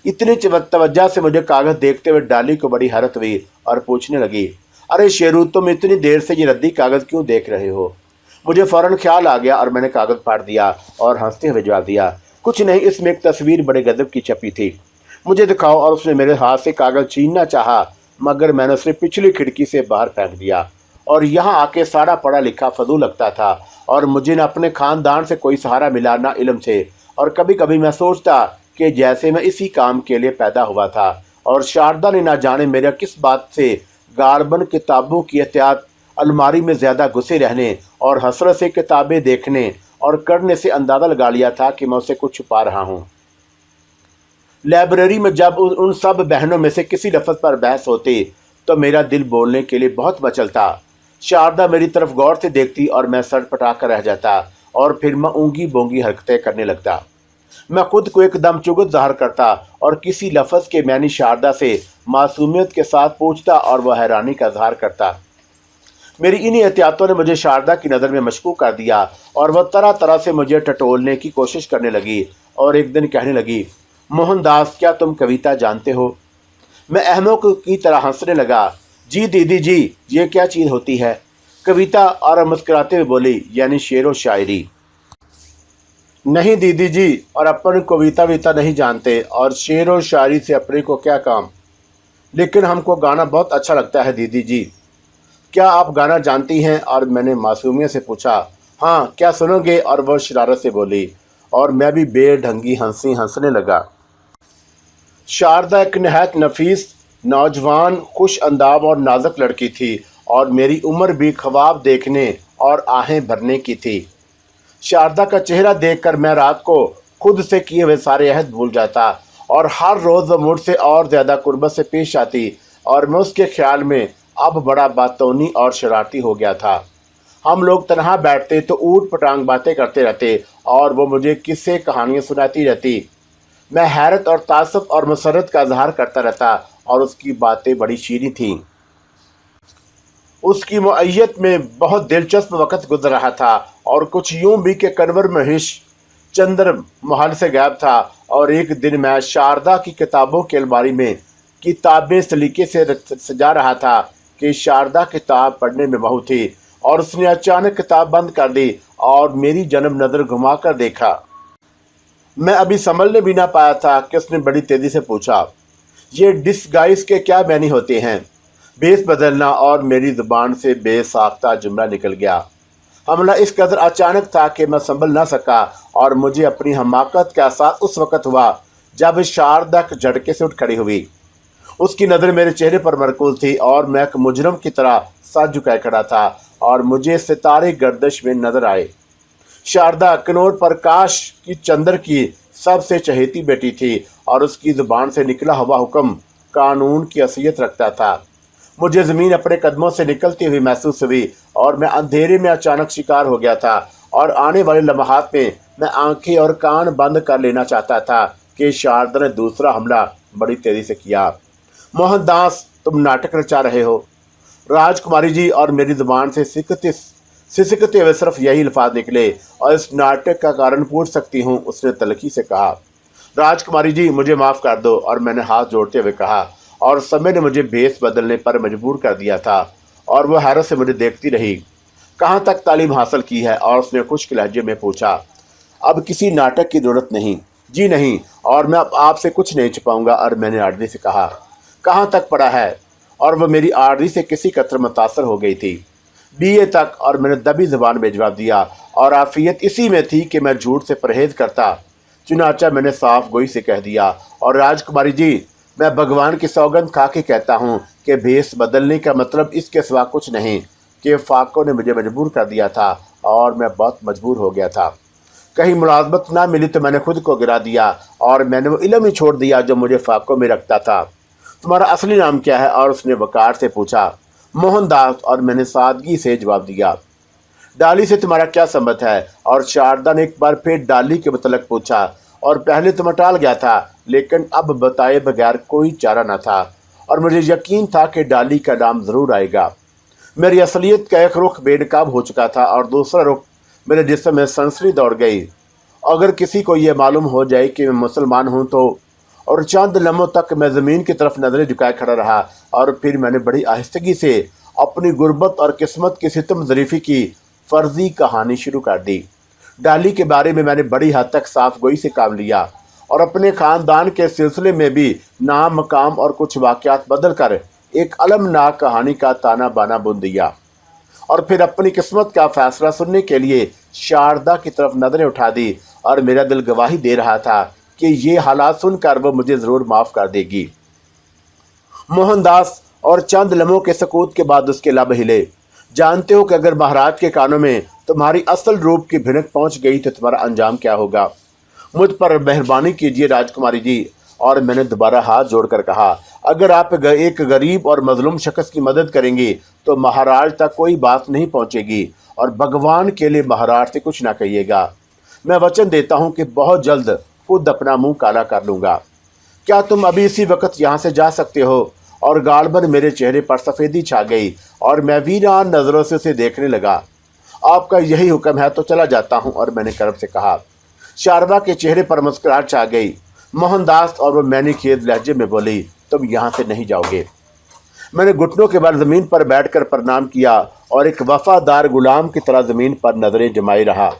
इतनी तवज्जो से मुझे कागज़ देखते हुए डाली को बड़ी हैरत हुई और पूछने लगी, अरे शेरू, तुम इतनी देर से ये रद्दी कागज़ क्यों देख रहे हो? मुझे फ़ौरन ख्याल आ गया और मैंने कागज़ फाड़ दिया और हंसते हुए जवाब दिया, कुछ नहीं, इसमें एक तस्वीर बड़े गजब की छपी थी, मुझे दिखाओ। और उसने मेरे हाथ से कागज़ छीनना चाहा, मगर मैंने उसे पिछली खिड़की से बाहर फेंक दिया। और यहाँ आके सारा पढ़ा लिखा फजूल लगता था और मुझे न अपने ख़ानदान से कोई सहारा मिला, ना इल्म से। और कभी कभी मैं सोचता कि जैसे मैं इसी काम के लिए पैदा हुआ था। और शारदा ने ना जाने मेरा किस बात से गारबन किताबों की एहतियात, अलमारी में ज़्यादा घुसे रहने और हसरत से किताबें देखने और करने से अंदाज़ा लगा लिया था कि मैं उससे कुछ छुपा रहा हूँ। लाइब्रेरी में जब उन सब बहनों में से किसी लफ्ज़ पर बहस होती तो मेरा दिल बोलने के लिए बहुत मचलता। शारदा मेरी तरफ गौर से देखती और मैं सर पटा कर रह जाता और फिर मैं ऊँगी बोंगी हरकतें करने लगता। मैं खुद को एकदम चुगत ज़ाहिर करता और किसी लफ्ज़ के मैंने शारदा से मासूमियत के साथ पूछता और वह हैरानी का इज़हार करता। मेरी इन्हीं एहतियातों ने मुझे शारदा की नज़र में मशकूक कर दिया और वह तरह तरह से मुझे टटोलने की कोशिश करने लगी। और एक दिन कहने लगी, मोहनदास, क्या तुम कविता जानते हो? मैं अहमक की तरह हंसने लगा। जी दीदी जी, ये क्या चीज़ होती है? कविता? और मुस्कुराते हुए बोली, यानी शेर व शायरी। नहीं दीदी जी, और अपन कविता विता नहीं जानते और शेर व शायरी से अपने को क्या काम, लेकिन हमको गाना बहुत अच्छा लगता है दीदी जी। क्या आप गाना जानती हैं? और मैंने मासूमियत से पूछा, हाँ, क्या सुनोगे? और वह शरारत से बोली और मैं भी बेढंगी हंसने लगा। शारदा एक नहायत नफीस, नौजवान, खुश अंदाज और नाजुक लड़की थी और मेरी उम्र भी ख्वाब देखने और आहें भरने की थी। शारदा का चेहरा देखकर मैं रात को खुद से किए हुए सारे अहद भूल जाता और हर रोज़ वो मुझसे और ज़्यादा कुर्बत से पेश आती और मैं उसके ख्याल में अब बड़ा बातूनी और शरारती हो गया था। हम लोग तनहा बैठते तो ऊट पटांग बातें करते रहते और वो मुझे किस्से कहानियाँ सुनाती रहती। मैं हैरत और तासुब और मसरत का इज़हार करता रहता और उसकी बातें बड़ी शीरीं थीं। उसकी मुअय्यत में बहुत दिलचस्प वक्त गुजर रहा था और कुछ यूं भी कि कंवर महेश चंद्र महल से गायब था। और एक दिन मैं शारदा की किताबों की अलमारी में किताबें सलीके से सजा रहा था कि शारदा किताब पढ़ने में बहु थी और उसने अचानक किताब बंद कर दी और मेरी जन्म नज़र घुमा कर देखा। मैं अभी संभलने भी ना पाया था कि उसने बड़ी तेज़ी से पूछा, ये डिस्गाइज के क्या मानी होते हैं? बेस बदलना। और मेरी ज़ुबान से बेसाख्ता जुमला निकल गया। हमला इस कदर अचानक था कि मैं संभल ना सका और मुझे अपनी हमाकत का एहसास उस वक़्त हुआ जब शारदा झटके से उठ खड़ी हुई। उसकी नज़र मेरे चेहरे पर मरकूज़ थी और मैं एक मुजरम की तरह सर झुकाए खड़ा था और मुझे सितारे गर्दिश में नजर आए। शारदा कनौर प्रकाश की चंद्र की सबसे चहेती बेटी थी और उसकी ज़ुबान से निकला हुआ हुक्म कानून की हैसियत रखता था। मुझे ज़मीन अपने कदमों से निकलती हुई महसूस हुई और मैं अंधेरे में अचानक शिकार हो गया था और आने वाले लम्हात में मैं आंखें और कान बंद कर लेना चाहता था कि शारदा ने दूसरा हमला बड़ी तेज़ी से किया। मोहनदास, तुम नाटक रचा रहे हो। राजकुमारी जी, और मेरी ज़ुबान से सिसकते हुए सिर्फ यही अल्फाज निकले, और इस नाटक का कारण पूछ सकती हूँ? उसने तलखी से कहा। राजकुमारी जी, मुझे माफ़ कर दो। और मैंने हाथ जोड़ते हुए कहा, और समय ने मुझे भेस बदलने पर मजबूर कर दिया था। और वह हैरत से मुझे देखती रही। कहाँ तक तालीम हासिल की है? और उसने खुश्क लहजे में पूछा। अब किसी नाटक की जरूरत नहीं। जी नहीं, और मैं अब आपसे कुछ नहीं छुपाऊंगा। और मैंने आर्जी से कहा, कहाँ तक पढ़ा है? और वह मेरी आर्जी से किसी कदर मुतासर हो गई थी। बीए तक। और मैंने दबी ज़बान में जवाब दिया, और आफियत इसी में थी कि मैं झूठ से परहेज करता। चुनाचा मैंने साफ गोई से कह दिया, और राजकुमारी जी, मैं भगवान की सौगंध खा के कहता हूँ कि भेस बदलने का मतलब इसके सिवा कुछ नहीं कि फाको ने मुझे मजबूर कर दिया था, और मैं बहुत मजबूर हो गया था। कहीं मुलाजमत ना मिली तो मैंने खुद को गिरा दिया, और मैंने वो इल्म ही छोड़ दिया जो मुझे फाको में रखता था। तुम्हारा असली नाम क्या है? और उसने वकार से पूछा। मोहनदास। और मैंने सादगी से जवाब दिया। डाली से तुम्हारा क्या संबंध है? और शारदा ने एक बार फिर डाली के मतलब पूछा। और पहले तो मैं टाल गया था, लेकिन अब बताए बगैर कोई चारा न था, और मुझे यकीन था कि डाली का नाम ज़रूर आएगा। मेरी असलियत का एक रुख बेनकाब हो चुका था, और दूसरा रुख मेरे जिस्म में सनसनी दौड़ गई। अगर किसी को यह मालूम हो जाए कि मैं मुसलमान हूँ तो। और चंद लम्हों तक मैं ज़मीन की तरफ नज़रें झुकाए खड़ा रहा, और फिर मैंने बड़ी आहिस्तगी से अपनी गुर्बत और किस्मत की सितम ज़रीफ़ी की फर्जी कहानी शुरू कर दी। डाली के बारे में मैंने बड़ी हद तक साफ गोई से काम लिया, और अपने ख़ानदान के सिलसिले में भी नाम, मकाम और कुछ वाक़यात बदल कर एक अलमनाक कहानी का ताना बाना बुन दिया। और फिर अपनी किस्मत का फ़ैसला सुनने के लिए शारदा की तरफ नज़रें उठा दी, और मेरा दिल गवाही दे रहा था कि ये हालात सुनकर वो मुझे ज़रूर माफ़ कर देगी। मोहनदास। और चंद लम्हों के सकूत के बाद उसके लब हिले। जानते हो कि अगर महाराज के कानों में तुम्हारी असल रूप की भिनक पहुंच गई तो तुम्हारा अंजाम क्या होगा? मुझ पर मेहरबानी कीजिए राजकुमारी जी। और मैंने दोबारा हाथ जोड़कर कहा, अगर आप एक गरीब और मजलूम शख्स की मदद करेंगी तो महाराज तक कोई बात नहीं पहुंचेगी, और भगवान के लिए महाराज से कुछ ना कहिएगा। मैं वचन देता हूं कि बहुत जल्द खुद अपना मुंह काला कर लूँगा। क्या तुम अभी इसी वक्त यहाँ से जा सकते हो? और गालबन मेरे चेहरे पर सफ़ेदी छा गई, और मैं वीरान नज़रों से उसे देखने लगा। आपका यही हुक्म है तो चला जाता हूँ। और मैंने करब से कहा। शारदा के चेहरे पर मुस्कुराहट छा गई। मोहनदास। और वो मैंने खेद लहजे में बोली, तुम यहाँ से नहीं जाओगे। मैंने घुटनों के बल ज़मीन पर बैठकर प्रणाम किया, और एक वफादार गुलाम की तरह ज़मीन पर नज़रें जमाई रहा।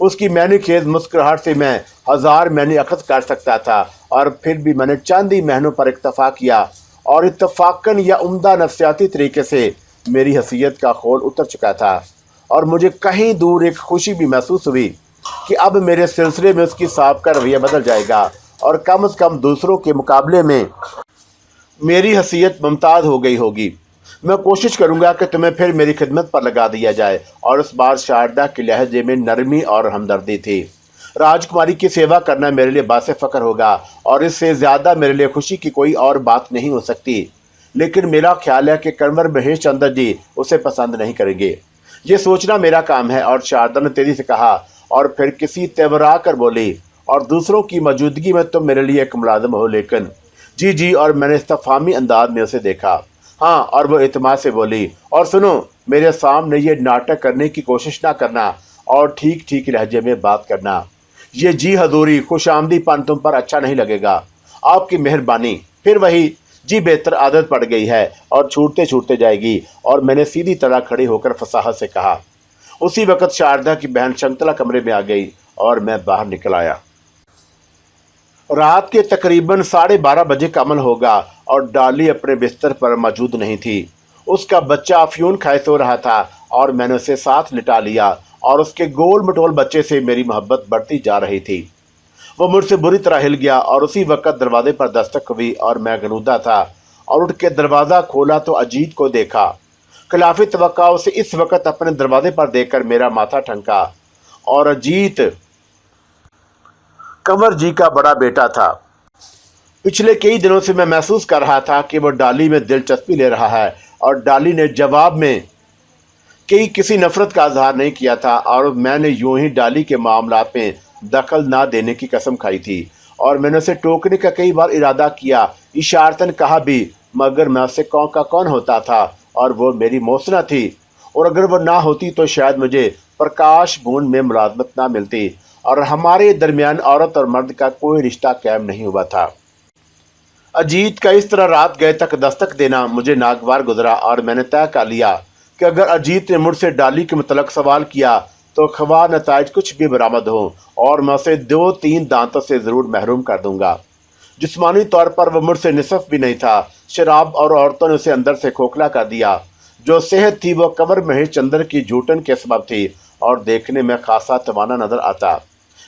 उसकी मैंने खेद मुस्कुराहट से मैं हज़ार मैंने अखज़ कर सकता था, और फिर भी मैंने चंद ही महीनों पर इत्तफाक किया, और इत्तफाकन या उम्दा नफ्सियाती तरीके से मेरी हैसियत का खोल उतर चुका था। और मुझे कहीं दूर एक खुशी भी महसूस हुई कि अब मेरे सिलसिले में उसकी साबका रवैया बदल जाएगा, और कम से कम दूसरों के मुकाबले में मेरी हैसियत मुमताज़ हो गई होगी। मैं कोशिश करूंगा कि तुम्हें फिर मेरी खिदमत पर लगा दिया जाए। और उस बार शारदा के लहजे में नरमी और हमदर्दी थी। राजकुमारी की सेवा करना मेरे लिए बासे फ़ख्र होगा, और इससे ज़्यादा मेरे लिए खुशी की कोई और बात नहीं हो सकती। लेकिन मेरा ख्याल है कि कंवर महेश चंद्र जी उसे पसंद नहीं करेंगे। ये सोचना मेरा काम है। और शारदा ने तेजी से कहा, और फिर किसी तेवरा कर बोली, और दूसरों की मौजूदगी में तुम मेरे लिए एक मुलाजिम हो। लेकिन जी जी। और मैंने इस्तफामी अंदाज में उसे देखा। हाँ। और वो इत्मीनान से बोली, और सुनो, मेरे सामने ये नाटक करने की कोशिश ना करना, और ठीक ठीक लहजे में बात करना। ये जी हजूरी खुशामदीपन तुम पर अच्छा नहीं लगेगा। आपकी मेहरबानी। फिर वही जी बेहतर आदत पड़ गई है, और छूटते छूटते जाएगी। और मैंने सीधी तरह खड़ी होकर फसाहत से कहा। उसी वक्त शारदा की बहन शंतला कमरे में आ गई, और मैं बाहर निकल आया। रात के तकरीबन 12:30 बजे का अमल होगा, और डाली अपने बिस्तर पर मौजूद नहीं थी। उसका बच्चा अफ्यून खाए सो रहा था, और मैंने उसे साथ लिटा लिया, और उसके गोल मटोल बच्चे से मेरी मोहब्बत बढ़ती जा रही थी। वो मुझसे बुरी तरह हिल गया, और उसी वक्त दरवाजे पर दस्तक हुई, और मैं गनूदा था, और उठ के दरवाज़ा खोला तो अजीत को देखा। खिलाफी तवक्का उसे इस वक्त अपने दरवाजे पर देखकर मेरा माथा ठनका। और अजीत कंवर जी का बड़ा बेटा था। पिछले कई दिनों से मैं महसूस कर रहा था कि वो डाली में दिलचस्पी ले रहा है, और डाली ने जवाब में किसी नफरत का इजहार नहीं किया था। और मैंने यूं ही डाली के मामलात में दखल ना देने की कसम खाई थी, और मैंने उसे टोकने का कई बार इरादा किया, इशारतन कहा भी, मगर मैं उससे कौन का कौन होता था, और वो मेरी मोहसिना थी। और अगर वो ना होती तो शायद मुझे प्रकाश भवन में मुलाजमत ना मिलती और हमारे दरमियान औरत और मर्द का कोई रिश्ता कायम नहीं हुआ था। अजीत का इस तरह रात गए तक दस्तक देना मुझे नागवार गुजरा और मैंने तय कर लिया कि अगर अजीत ने मुझसे डाली के मुतलक सवाल किया तो ख्वाह नताइज कुछ भी बरामद हो और मैं उसे 2-3 दांतों से ज़रूर महरूम कर दूंगा। जिस्मानी तौर पर वह मुझसे निसफ भी नहीं था। शराब और औरतों ने उसे अंदर से खोखला कर दिया। जो सेहत थी वो कंवर महेश चंद्र की जूटन के सबब थी और देखने में खासा तवाना नजर आता।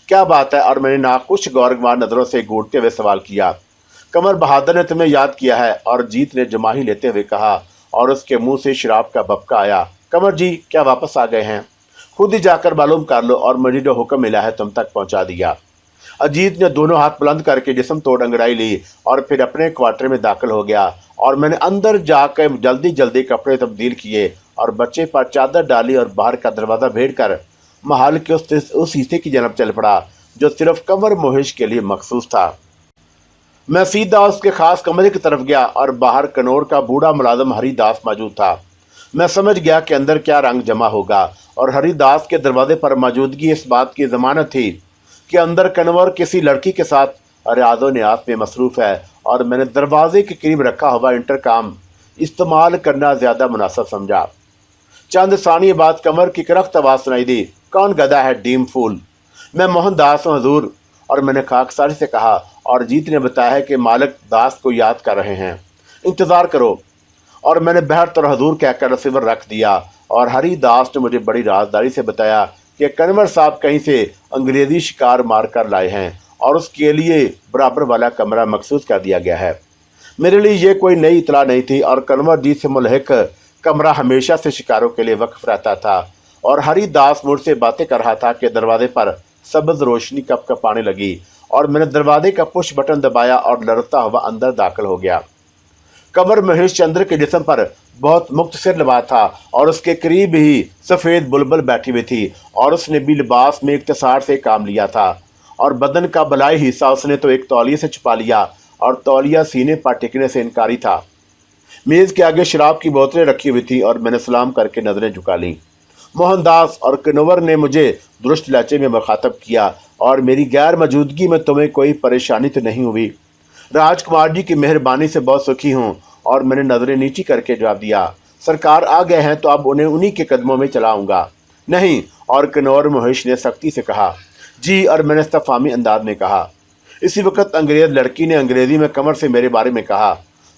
क्या बात है? और मैंने नाखुश गौरगवार नज़रों से घूरते हुए सवाल किया। कंवर बहादुर ने तुम्हें याद किया है, और जीत ने जमाही लेते हुए कहा और उसके मुंह से शराब का भपका आया। कंवर जी क्या वापस आ गए हैं? खुद ही जाकर मालूम कर लो और मुझे जो हुक्म मिला है तुम तक पहुंचा दिया। अजीत ने दोनों हाथ बुलंद करके जिस्म तोड़ अंगड़ाई ली और फिर अपने क्वार्टर में दाखिल हो गया और मैंने अंदर जाकर जल्दी जल्दी कपड़े तब्दील किए और बच्चे पर चादर डाली और बाहर का दरवाज़ा भेड़ कर महल के उस हिस्से की जानब चल पड़ा जो सिर्फ कंवर मोहिश के लिए मखसूस था। मैं सीधा उसके खास कमरे की तरफ गया और बाहर कनौर का बूढ़ा मुलाजम हरिदास मौजूद था। मैं समझ गया कि अंदर क्या रंग जमा होगा और हरिदास के दरवाजे पर मौजूदगी इस बात की ज़मानत थी कि अंदर कनवर किसी लड़की के साथ रियाज़ो न्यास में मसरूफ़ है और मैंने दरवाजे के करीब रखा हुआ इंटरकॉम इस्तेमाल करना ज़्यादा मुनासिब समझा। चंद सानिये बाद कमर की करख्त आवाज़ सुनाई दी, कौन गधा है डीम फूल? मैं मोहनदास हूँ हजूर। और मैंने खाकसारी से कहा और जीत ने बताया है कि मालिक दास को याद कर रहे हैं, इंतज़ार करो। और मैंने बहर और हजूर कहकर रिसीवर रख दिया और हरिदास ने मुझे बड़ी राजदारी से बताया कि कन्वर साहब कहीं से अंग्रेज़ी शिकार मार कर लाए हैं और उसके लिए बराबर वाला कमरा मखसूस कर दिया गया है। मेरे लिए ये कोई नई इतला नहीं थी और कन्वर जी से मुल्हिक कमरा हमेशा से शिकारों के लिए वक्फ रहता था। और हरिदास मुझसे बातें कर रहा था कि दरवाजे पर सब्ज़ रोशनी कप कप आने लगी और मैंने दरवाजे का पुश बटन दबाया और लड़ता हुआ अंदर दाखिल हो गया। कंवर महेश चंद्र के जिस्म पर बहुत मुख्तसर लिबास था और उसके करीब ही सफ़ेद बुलबुल बैठी हुई थी और उसने भी लिबास में इख्तिसार से काम लिया था और बदन का बलाई हिस्सा उसने तो एक तौलिए से छुपा लिया और तौलिया सीने पर टिकने से इनकारी था। मेज़ के आगे शराब की बोतलें रखी हुई थी और मैंने सलाम करके नज़रें झुका लीं। मोहनदास और कनवर ने मुझे दुरुस्त लहजे में मुखातब किया और मेरी गैर मौजूदगी में तुम्हें कोई परेशानी तो नहीं हुई? राजकुमार जी की मेहरबानी से बहुत सुखी हूँ। और मैंने नज़रें नीची करके जवाब दिया, सरकार आ गए हैं तो अब उन्हें उन्हीं के कदमों में चलाऊंगा। नहीं। और कनौर मोहिश ने सख्ती से कहा, जी। और मैंने इस्तफामी अंदाज में कहा। इसी वक्त अंग्रेज़ लड़की ने अंग्रेज़ी में कंवर से मेरे बारे में कहा,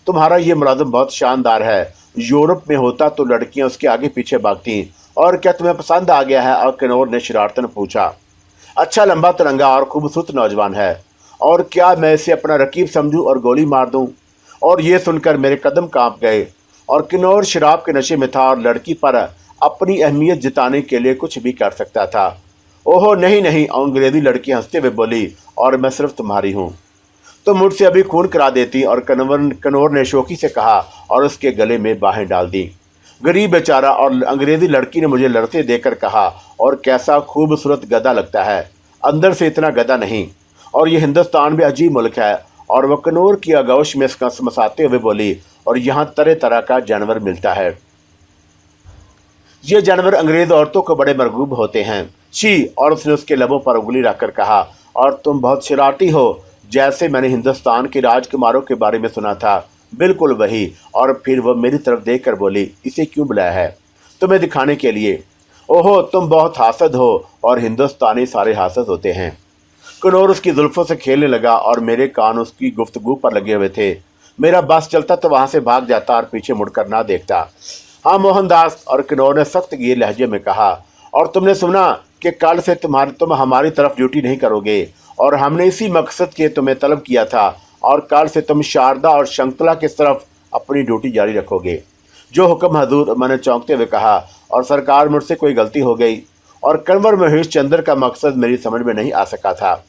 तुम्हारा ये मुलाज़म बहुत शानदार है, यूरोप में होता तो लड़कियां उसके आगे पीछे भागती। और क्या तुम्हें पसंद आ गया है? और कनौर ने शरारतन पूछा। अच्छा लंबा तिरंगा और खूबसूरत नौजवान है, और क्या मैं इसे अपना रकीब समझूं और गोली मार दूं? और ये सुनकर मेरे कदम कांप गए। और किन्नौर शराब के नशे में था और लड़की पर अपनी अहमियत जताने के लिए कुछ भी कर सकता था। ओहो नहीं नहीं, अंग्रेज़ी लड़की हंसते हुए बोली, और मैं सिर्फ तुम्हारी हूँ, तो मुझसे अभी खून करा देती। और कनौर ने शौकी से कहा और उसके गले में बाहें डाल दी। गरीब बेचारा। और अंग्रेज़ी लड़की ने मुझे लड़ते देकर कहा, और कैसा खूबसूरत गधा लगता है, अंदर से इतना गधा नहीं। और ये हिंदुस्तान भी अजीब मुल्क है। और वह कनौर की आगोश में समसाते हुए बोली, और यहाँ तरह तरह का जानवर मिलता है। ये जानवर अंग्रेज़ औरतों को बड़े मरगूब होते हैं। छी। और उसने उसके लबों पर उंगली रखकर कहा, और तुम बहुत शरारती हो, जैसे मैंने हिंदुस्तान के राजकुमारों के बारे में सुना था, बिल्कुल वही। और फिर वह मेरी तरफ देख कर बोली, इसे क्यों बुलाया है? तुम्हें दिखाने के लिए। ओहो तुम बहुत हासद हो, और हिंदुस्तानी सारे हासद होते हैं। कनौर उसकी जुल्फ़ों से खेलने लगा और मेरे कान उसकी गुफ्तगू पर लगे हुए थे। मेरा बस चलता तो वहाँ से भाग जाता और पीछे मुड़कर ना देखता। हाँ मोहनदास। और कनौर ने सख्त गिर लहजे में कहा, और तुमने सुना कि कल से तुम हमारी तरफ ड्यूटी नहीं करोगे, और हमने इसी मकसद के तुम्हें तलब किया था, और कल से तुम शारदा और शंकुतला की तरफ अपनी ड्यूटी जारी रखोगे। जो हुक्म हजूर, मैंने चौंकते हुए कहा। और सरकार मुझसे कोई गलती हो गई? और कंवर महेश चंद्र का मकसद मेरी समझ में नहीं आ सका था।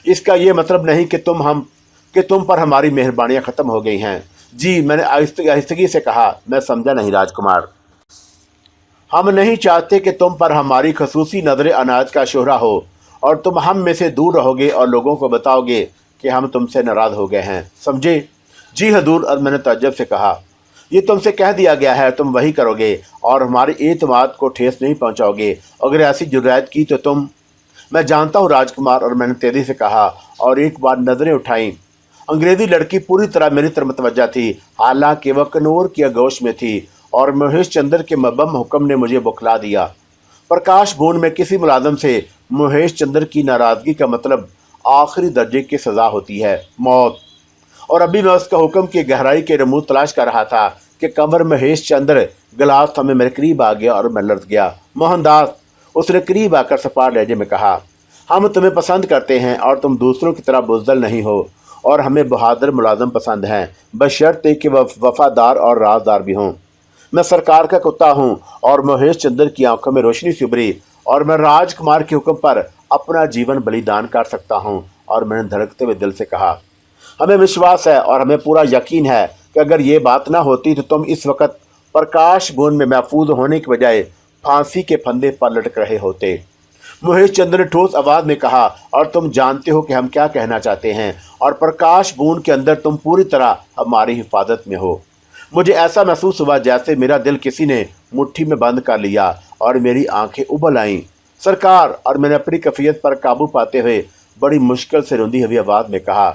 इसका ये मतलब नहीं कि तुम पर हमारी मेहरबानियां ख़त्म हो गई हैं। जी। मैंने आहिस्तगी से कहा, मैं समझा नहीं राजकुमार। हम नहीं चाहते कि तुम पर हमारी खसूसी नज़र अनायत का शोहरा हो और तुम हम में से दूर रहोगे और लोगों को बताओगे कि हम तुमसे नाराज़ हो गए हैं, समझे? जी हजूर। और मैंने तअज्जुब से कहा, یہ تم سے کہہ دیا گیا ہے، تم وہی کرو گے اور ہمارے اعتماد کو ٹھیس نہیں پہنچاؤ گے۔ اگر ایسی جرات کی تو تم… میں جانتا ہوں راجکمار، اور میں نے تیزی سے کہا اور ایک بار نظریں اٹھائیں۔ انگریزی لڑکی پوری طرح میری طرف متوجہ تھی، حالانکہ وہ کنور کی آغوش میں تھی، اور مہیش چندر کے مبہم حکم نے مجھے بکھلا دیا۔ پرکاش بھون میں کسی ملازم سے مہیش چندر کی ناراضگی کا مطلب آخری درجے کی سزا ہوتی ہے، موت۔ اور ابھی میں اس کا حکم کی گہرائی کے رموز تلاش کر رہا تھا کہ کنور مہیش چندر گلاس تھامے میرے قریب آ گیا اور میں لرز گیا۔ موہن داس، اس نے قریب آ کر سپاٹ لہجے میں کہا، ہم تمہیں پسند کرتے ہیں اور تم دوسروں کی طرح بزدل نہیں ہو، اور ہمیں بہادر ملازم پسند ہیں، بشرطے کہ وہ وفادار اور رازدار بھی ہوں۔ میں سرکار کا کتا ہوں۔ اور مہیش چندر کی آنکھوں میں روشنی سی ابھری، اور میں راج کمار کے حکم پر اپنا جیون بلیدان کر سکتا ہوں۔ اور میں نے دھڑکتے ہوئے دل سے کہا، ہمیں وشواس ہے اور ہمیں پورا یقین ہے کہ اگر یہ بات نہ ہوتی تو تم اس وقت پرکاش بھون میں محفوظ ہونے کے بجائے پھانسی کے پھندے پر لٹک رہے ہوتے۔ مہیش چندر نے ٹھوس آواز میں کہا، اور تم جانتے ہو کہ ہم کیا کہنا چاہتے ہیں، اور پرکاش بھون کے اندر تم پوری طرح ہماری حفاظت میں ہو۔ مجھے ایسا محسوس ہوا جیسے میرا دل کسی نے مٹھی میں بند کر لیا اور میری آنکھیں ابل آئیں۔ سرکار، اور میں نے اپنی کیفیت پر قابو پاتے ہوئے بڑی مشکل سے روندی ہوئی آواز میں کہا،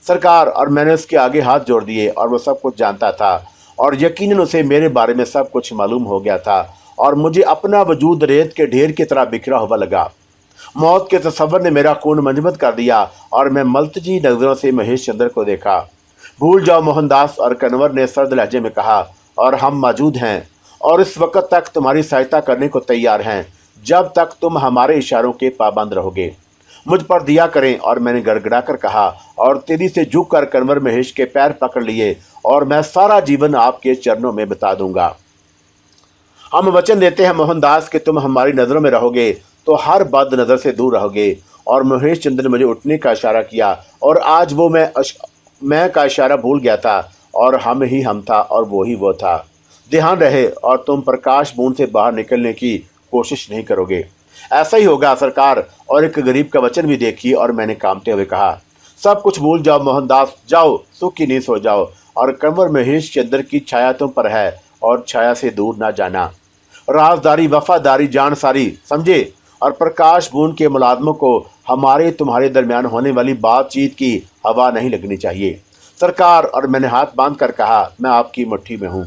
سرکار، اور میں نے اس کے آگے ہاتھ جوڑ دیے، اور وہ سب کچھ جانتا تھا، اور یقیناً اسے میرے بارے میں سب کچھ معلوم ہو گیا تھا، اور مجھے اپنا وجود ریت کے ڈھیر کی طرح بکھرا ہوا لگا۔ موت کے تصور نے میرا خون منجمد کر دیا، اور میں ملتجی نظروں سے مہیش چندر کو دیکھا۔ بھول جاؤ موہن داس، اور کنور نے سرد لہجے میں کہا، اور ہم موجود ہیں اور اس وقت تک تمہاری سہایتا کرنے کو تیار ہیں جب تک تم ہمارے اشاروں کے پابند رہو گے۔ مجھ پر دیا کریں۔ اور میں نے گڑ گڑا کر کہا، اور تیزی سے جھک کر کنور مہیش کے پیر پکڑ لیے، اور میں سارا جیون آپ کے چرنوں میں بتا دوں گا۔ ہم وچن دیتے ہیں موہن داس کہ تم ہماری نظروں میں رہو گے تو ہر بد نظر سے دور رہو گے۔ اور مہیش چندر نے مجھے اٹھنے کا اشارہ کیا، اور آج وہ میں کا اشارہ بھول گیا تھا، اور ہم ہی ہم تھا اور وہی وہ تھا۔ دھیان رہے، اور تم پرکاش بھون سے باہر نکلنے کی کوشش نہیں کرو گے۔ ایسا ہی ہوگا سرکار، اور ایک غریب کا وچن بھی دیکھیے۔ اور میں نے کانپتے ہوئے کہا، سب کچھ بھول جاؤ موہن داس، جاؤ سکھ کی نیند سو جاؤ، اور کنور مہیش چندر کی چھایا تم پر ہے، اور چھایا سے دور نہ جانا۔ رازداری، وفاداری، جان ساری، سمجھے؟ اور پرکاش بھون کے ملازموں کو ہمارے تمہارے درمیان ہونے والی بات چیت کی ہوا نہیں لگنی چاہیے سرکار۔ اور میں نے ہاتھ باندھ کر کہا، میں آپ کی مٹھی میں ہوں۔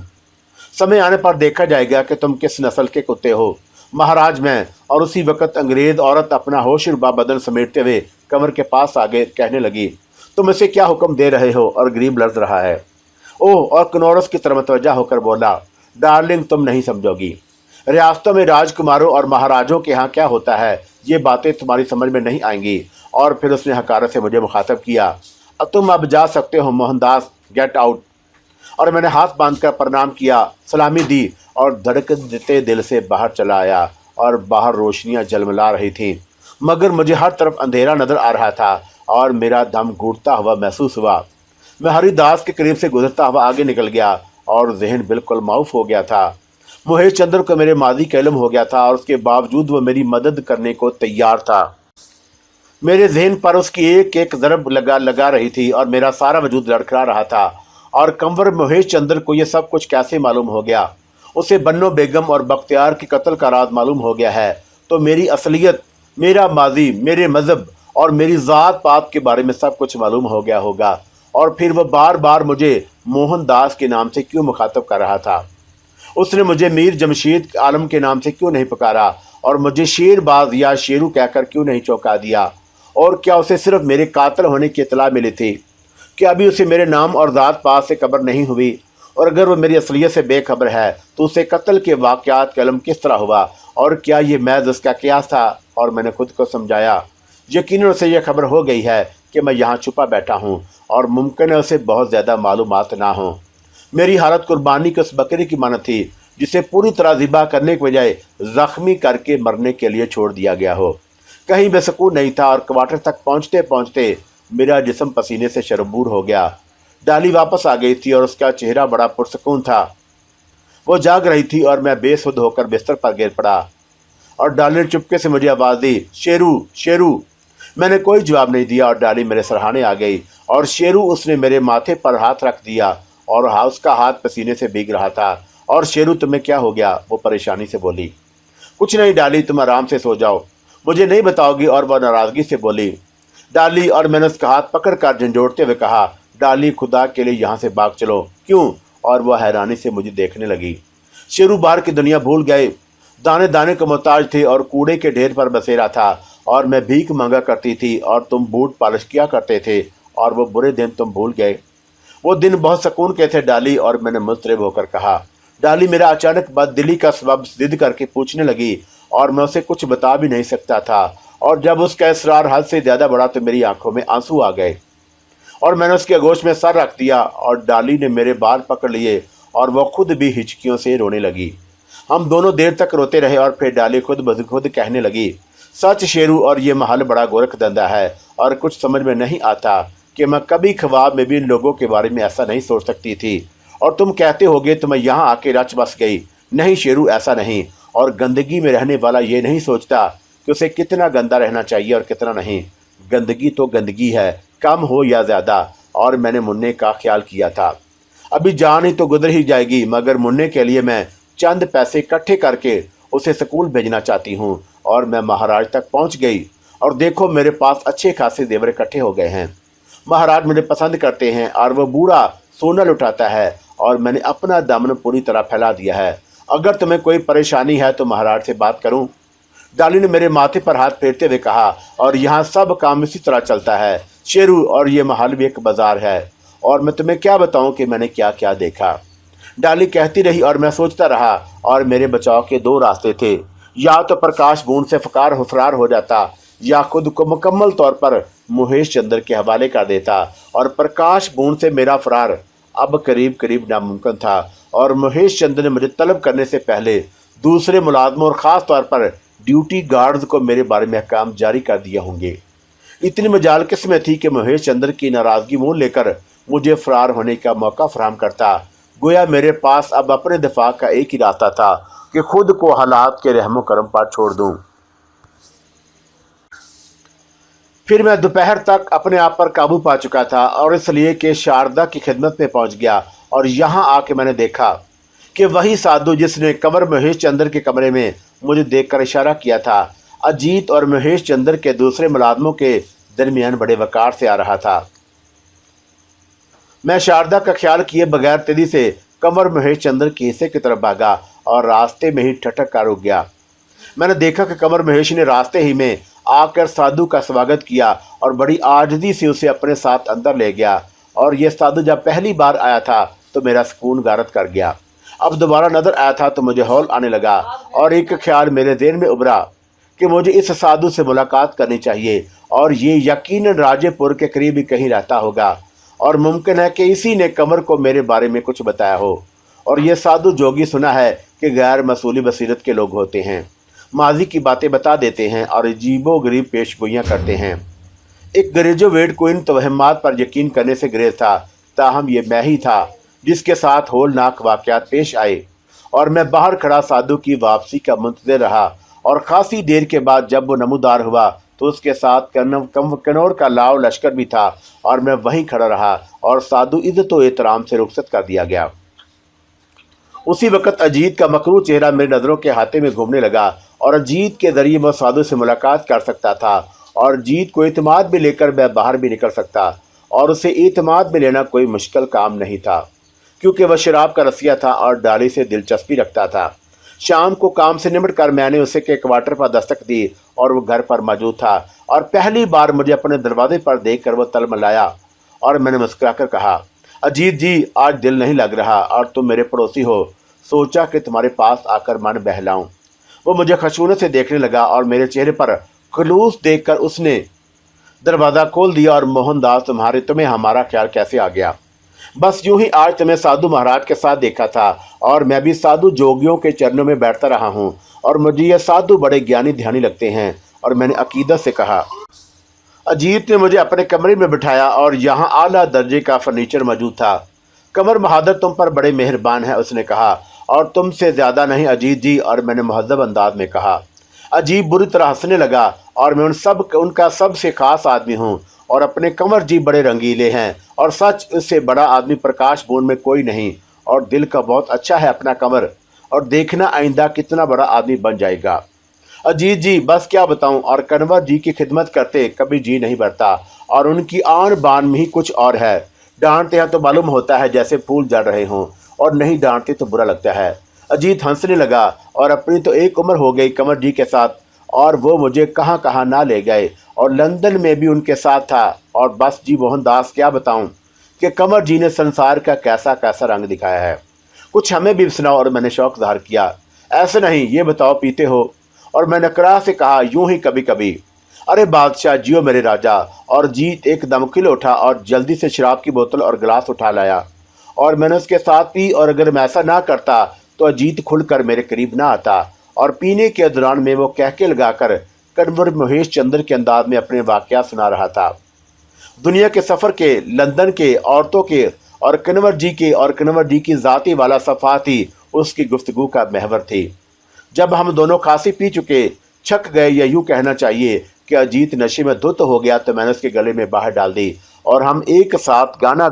سمے آنے پر دیکھا جائے گا کہ تم کس نسل کے کتے ہو، مہاراج میں۔ اور اسی وقت انگریز عورت اپنا ہوش ربا بدن سمیٹتے ہوئے کنور کے پاس آگے کہنے لگی، تم اسے کیا حکم دے رہے ہو؟ اور غریب لرز رہا ہے۔ اوہ! اور کنورس کی طرف متوجہ ہو کر بولا، ڈارلنگ، تم نہیں سمجھو گی۔ ریاستوں میں راجکماروں اور مہاراجوں کے ہاں کیا ہوتا ہے، یہ باتیں تمہاری سمجھ میں نہیں آئیں گی۔ اور پھر اس نے حقارت سے مجھے مخاطب کیا، تم اب جا سکتے ہو موہن داس، گیٹ آؤٹ۔ اور میں نے ہاتھ باندھ کر پرنام کیا، سلامی دی، اور دھڑکتے دل سے باہر چلا آیا۔ اور باہر روشنیاں جلملا رہی تھیں، مگر مجھے ہر طرف اندھیرا نظر آ رہا تھا، اور میرا دم گھٹتا ہوا محسوس ہوا۔ میں ہری داس کے قریب سے گزرتا ہوا آگے نکل گیا، اور ذہن بالکل معاف ہو گیا تھا۔ مہیش چندر کو میرے ماضی کا علم ہو گیا تھا، اور اس کے باوجود وہ میری مدد کرنے کو تیار تھا۔ میرے ذہن پر اس کی ایک ایک ضرب لگا رہی تھی، اور میرا سارا وجود لڑکھڑا رہا تھا۔ اور کنور مہیش چندر کو یہ سب کچھ کیسے معلوم ہو گیا؟ اسے بنو بیگم اور بختیار کے قتل کا راز معلوم ہو گیا ہے، تو میری اصلیت، میرا ماضی، میرے مذہب اور میری ذات پات کے بارے میں سب کچھ معلوم ہو گیا ہوگا۔ اور پھر وہ بار بار مجھے موہن داس کے نام سے کیوں مخاطب کر رہا تھا؟ اس نے مجھے میر جمشید عالم کے نام سے کیوں نہیں پکارا، اور مجھے شیر باز یا شیرو کہہ کر کیوں نہیں چونکا دیا؟ اور کیا اسے صرف میرے قاتل ہونے کی اطلاع ملی تھی؟ کیا ابھی اسے میرے نام اور ذات پات سے خبر نہیں ہوئی؟ اور اگر وہ میری اصلیت سے بے خبر ہے تو اسے قتل کے واقعات کا علم کس طرح ہوا؟ اور کیا یہ محض اس کا قیاس تھا؟ اور میں نے خود کو سمجھایا، یقیناً اسے یہ خبر ہو گئی ہے کہ میں یہاں چھپا بیٹھا ہوں، اور ممکن ہے اسے بہت زیادہ معلومات نہ ہوں۔ میری حالت قربانی کی اس بکری کی مانند تھی جسے پوری طرح ذبح کرنے کے بجائے زخمی کر کے مرنے کے لیے چھوڑ دیا گیا ہو۔ کہیں بے سکون نہیں تھا، اور کوارٹر تک پہنچتے پہنچتے میرا جسم پسینے سے شربور ہو گیا۔ ڈالی واپس آ گئی تھی، اور اس کا چہرہ بڑا پرسکون تھا۔ وہ جاگ رہی تھی، اور میں بے سدھ ہو کر بستر پر گر پڑا، اور ڈالی نے چپکے سے مجھے آواز دی، شیرو، شیرو۔ میں نے کوئی جواب نہیں دیا، اور ڈالی میرے سرہانے آ گئی، اور شیرو، اس نے میرے ماتھے پر ہاتھ رکھ دیا، और उसका हाथ पसीने से भीग रहा था। और शेरू तुम्हें क्या हो गया? वो परेशानी से बोली। कुछ नहीं डाली, तुम आराम से सो जाओ, मुझे नहीं बताओगी? और वह नाराज़गी से बोली। डाली, और मैंने उसका हाथ पकड़ कर झंझोड़ते हुए कहा, डाली खुदा के लिए यहाँ से भाग चलो। क्यों? और वह हैरानी से मुझे देखने लगी। शेरू बाहर की दुनिया भूल गए, दाने दाने को मोहताज थे और कूड़े के ढेर पर बसेरा था। और मैं भीख मांगा करती थी और तुम बूट पालिश किया करते थे, और वो बुरे दिन तुम भूल गए। वो दिन बहुत सुकून के थे डाली। और मैंने मुस्तरब होकर कहा। डाली मेरा अचानक बददिली का सबब जिद करके पूछने लगी, और मैं उसे कुछ बता भी नहीं सकता था। और जब उसका इसरार हद से ज़्यादा बढ़ा तो मेरी आंखों में आंसू आ गए, और मैंने उसके आगोश में सर रख दिया। और डाली ने मेरे बाल पकड़ लिए और वह खुद भी हिचकियों से रोने लगी। हम दोनों देर तक रोते रहे, और फिर डाली खुद ब खुद कहने लगी, सच शेरू, और ये महल बड़ा गोरख धंधा है, और कुछ समझ में नहीं आता कि मैं कभी ख्वाब में भी इन लोगों के बारे में ऐसा नहीं सोच सकती थी। और तुम कहते होगे तो मैं यहाँ आके रच बस गई। नहीं शेरू, ऐसा नहीं। और गंदगी में रहने वाला ये नहीं सोचता कि उसे कितना गंदा रहना चाहिए और कितना नहीं। गंदगी तो गंदगी है, कम हो या ज़्यादा। और मैंने मुन्ने का ख्याल किया था। अभी जान ही तो गुजर ही जाएगी, मगर मुन्ने के लिए मैं चंद पैसे इकट्ठे करके उसे स्कूल भेजना चाहती हूँ। और मैं महाराज तक पहुँच गई, और देखो मेरे पास अच्छे खासे जेवर इकट्ठे हो गए हैं। महाराज मुझे पसंद करते हैं, और वह बूढ़ा सोना लुटाता है, और मैंने अपना दामन पूरी तरह फैला दिया है। अगर तुम्हें कोई परेशानी है तो महाराज से बात करूं? डाली ने मेरे माथे पर हाथ फेरते हुए कहा, और यहाँ सब काम इसी तरह चलता है शेरू, और ये महल भी एक बाजार है। और मैं तुम्हें क्या बताऊं कि मैंने क्या क्या देखा। डाली कहती रही, और मैं सोचता रहा। और मेरे बचाव के दो रास्ते थे, या तो प्रकाश बूंद से फरार हो जाता, या खुद को मुकम्मल तौर पर महेश चंद्र के हवाले कर देता। और प्रकाश बूंद से मेरा फरार अब करीब करीब नामुमकिन था। और महेश चंद्र ने मुझे तलब करने से पहले दूसरे मुलाजमों और ख़ास तौर पर ड्यूटी गार्ड्स को मेरे बारे में अहकाम जारी कर दिए होंगे। इतनी मजाल किस्मत थी कि महेश चंद्र की नाराज़गी मोल लेकर मुझे फरार होने का मौका फराहम करता। गोया मेरे पास अब अपने दिफा का एक ही रास्ता था कि खुद को हालात के रहमो करम पर छोड़ दूं। फिर मैं दोपहर तक अपने आप पर काबू पा चुका था, और इसलिए कि शारदा की खिदमत में पहुंच गया। और यहाँ आके मैंने देखा कि वही साधु जिसने कंवर महेश चंद्र के कमरे में मुझे देखकर इशारा किया था, अजीत और महेश चंद्र के दूसरे मुलाजमों के दरमियान बड़े वकार से आ रहा था। मैं शारदा का ख्याल किए बगैर तेजी से कंवर महेश चंद्र के हिस्से की तरफ भागा, और रास्ते में ही ठटक कर रुक गया। मैंने देखा कि कंवर महेश ने रास्ते ही में आकर साधु का स्वागत किया, और बड़ी आजिज़ी से उसे अपने साथ अंदर ले गया। और यह साधु जब पहली बार आया था तो मेरा सुकून गारत कर गया। अब दोबारा नज़र आया था तो मुझे हौल आने लगा, और एक ख्याल मेरे ज़हन में उभरा कि मुझे इस साधु से मुलाकात करनी चाहिए, और ये यकीनन राजेपुर के करीब ही कहीं रहता होगा। और मुमकिन है कि इसी ने कंवर को मेरे बारे में कुछ बताया हो। और ये साधु जोगी सुना है कि गैर मसूली बसीरत के लोग होते हैं, माजी की बातें बता देते हैं और अजीबो गरीब पेशगोइयाँ करते हैं। एक ग्रेजुएट को इन तवहमात पर यकीन करने से गुरेज था, ताहम ये मैं ही था जिसके साथ होलनाक वाक़यात पेश आए। और मैं बाहर खड़ा साधु की वापसी का मुंतज़िर रहा, और ख़ासी देर के बाद जब वो नमूदार हुआ तो उसके साथ कनौर का लाव लश्कर भी था, और मैं वहीं खड़ा रहा, और साधु इज़्ज़त व एहतराम से रुखसत कर दिया गया। उसी वक़्त अजीत का मकरू चेहरा मेरी नज़रों के हाथे में घूमने लगा, और अजीत के ज़रिए मैं साधु से मुलाकात कर सकता था, और अजीत को एतमाद में लेकर मैं बाहर भी निकल सकता। और उसे एतमाद में लेना कोई मुश्किल काम नहीं था, क्योंकि वह शराब का रसिया था और डाली से दिलचस्पी रखता था। शाम को काम से निमट कर मैंने उसे के क्वार्टर पर दस्तक दी, और वो घर पर मौजूद था। और पहली बार मुझे अपने दरवाजे पर देख कर वह तलमलाया, और मैंने मुस्कुराकर कहा, अजीत जी, आज दिल नहीं लग रहा, और तुम मेरे पड़ोसी हो, सोचा कि तुम्हारे पास आकर मन बहलाऊं। वो मुझे खशूनत से देखने लगा, और मेरे चेहरे पर खलूस देखकर उसने दरवाज़ा खोल दिया, और मोहनदास, तुम्हें हमारा ख्याल कैसे आ गया? बस यूं ही आज तुम्हें साधु महाराज के साथ देखा था, और मैं भी साधु जोगियों के चरणों में बैठता रहा हूं, और मुझे ये साधु बड़े ज्ञानी ध्यानी लगते हैं। और मैंने अकीदत से कहा। अजीत ने मुझे अपने कमरे में बिठाया, और यहाँ आला दर्जे का फर्नीचर मौजूद था। कंवर बहादुर, तुम पर बड़े मेहरबान है, उसने कहा, और तुमसे ज़्यादा नहीं अजीत जी। और मैंने महज़ब अंदाज में कहा। अजीब बुरी तरह हंसने लगा, और मैं उनका सबसे ख़ास आदमी हूँ, और अपने कंवर जी बड़े रंगीले हैं, और सच इससे बड़ा आदमी प्रकाश बूंद में कोई नहीं, और दिल का बहुत अच्छा है अपना कंवर, और देखना आइंदा कितना बड़ा आदमी बन जाएगा। अजीत जी बस क्या बताऊं, और कन्वर जी की खिदमत करते कभी जी नहीं भरता, और उनकी आन बान में ही कुछ और है। डांटते हैं तो मालूम होता है जैसे फूल जल रहे हों, और नहीं डांटते तो बुरा लगता है। अजीत हंसने लगा, और अपनी तो एक उम्र हो गई कंवर जी के साथ, और वो मुझे कहाँ कहाँ ना ले गए, और लंदन में भी उनके साथ था। और बस जी मोहनदास क्या बताऊं कि कंवर जी ने संसार का कैसा कैसा रंग दिखाया है। कुछ हमें भी सुनाओ। और मैंने शौक ज़ाहिर किया। ऐसे नहीं, ये बताओ पीते हो। और मैंने करा से कहा, यूं ही कभी कभी। अरे बादशाह जियो मेरे राजा। और जीत एकदम खिल उठा और जल्दी से शराब की बोतल और गिलास उठा लाया, और मैंने उसके साथ पी। और अगर मैं ऐसा ना करता तो अजीत खुलकर मेरे करीब ना आता। और पीने के दौरान में वो कहके लगाकर कन्वर महेश चंद्र के अंदाज में अपने वाकया सुना रहा था, दुनिया के सफ़र के, लंदन के, औरतों के, और कन्वर जी के। और कन्वर जी की ज़ाती वाला सफ़ात ही उसकी गुफ्तगू का महवर थी। जब हम दोनों खांसी पी चुके छक गए, या यूँ कहना चाहिए कि अजीत नशे में धुत हो गया, तो मैंने उसके गले में बाहर डाल दी, और हम एक साथ गाना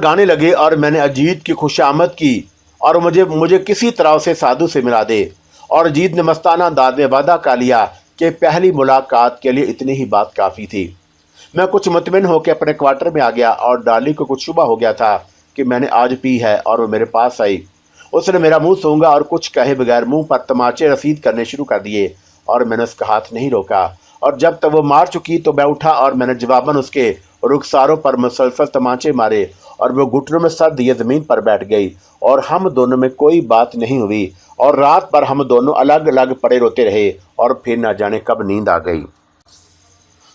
गाने लगे। और मैंने अजीत की खुशामद की, और मुझे किसी तरह से साधु से मिला दे। और अजीत ने मस्ताना अंदाज में वादा कर लिया कि पहली मुलाकात के लिए इतनी ही बात काफ़ी थी। मैं कुछ मुतमिन होकर अपने क्वार्टर में आ गया, और डार्ली को कुछ शुबा हो गया था कि मैंने आज पी है, और वो मेरे पास आई। उसने मेरा मुंह सूंघा और कुछ कहे बगैर मुंह पर तमाचे रसीद करने शुरू कर दिए, और मैंने उसका हाथ नहीं रोका। और जब तक वो मार चुकी तो मैं उठा, और मैंने जवाबन उसके रुखसारों पर मुसलसल तमाचे मारे, और वो घुटनों में सर दिए ज़मीन पर बैठ गई। और हम दोनों में कोई बात नहीं हुई, और रात भर हम दोनों अलग अलग पड़े रोते रहे, और फिर ना जाने कब नींद आ गई।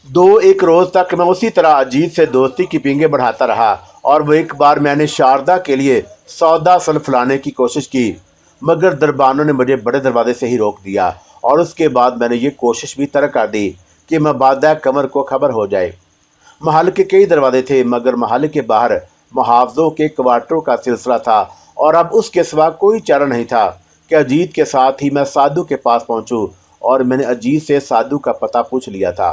2-1 रोज़ तक मैं उसी तरह अजीत से दोस्ती की पींगे बढ़ाता रहा। और वो एक बार मैंने शारदा के लिए सौदा सल्फ लाने की कोशिश की, मगर दरबानों ने मुझे बड़े दरवाजे से ही रोक दिया। और उसके बाद मैंने ये कोशिश भी तर्क कर दी कि मबादा कमर को खबर हो जाए। महल के कई दरवाजे थे, मगर महल के बाहर मुहावजों के क्वार्टरों का सिलसिला था, और अब उसके सिवा कोई चारा नहीं था कि अजीत के साथ ही मैं साधु के पास पहुंचूं। और मैंने अजीत से साधु का पता पूछ लिया था।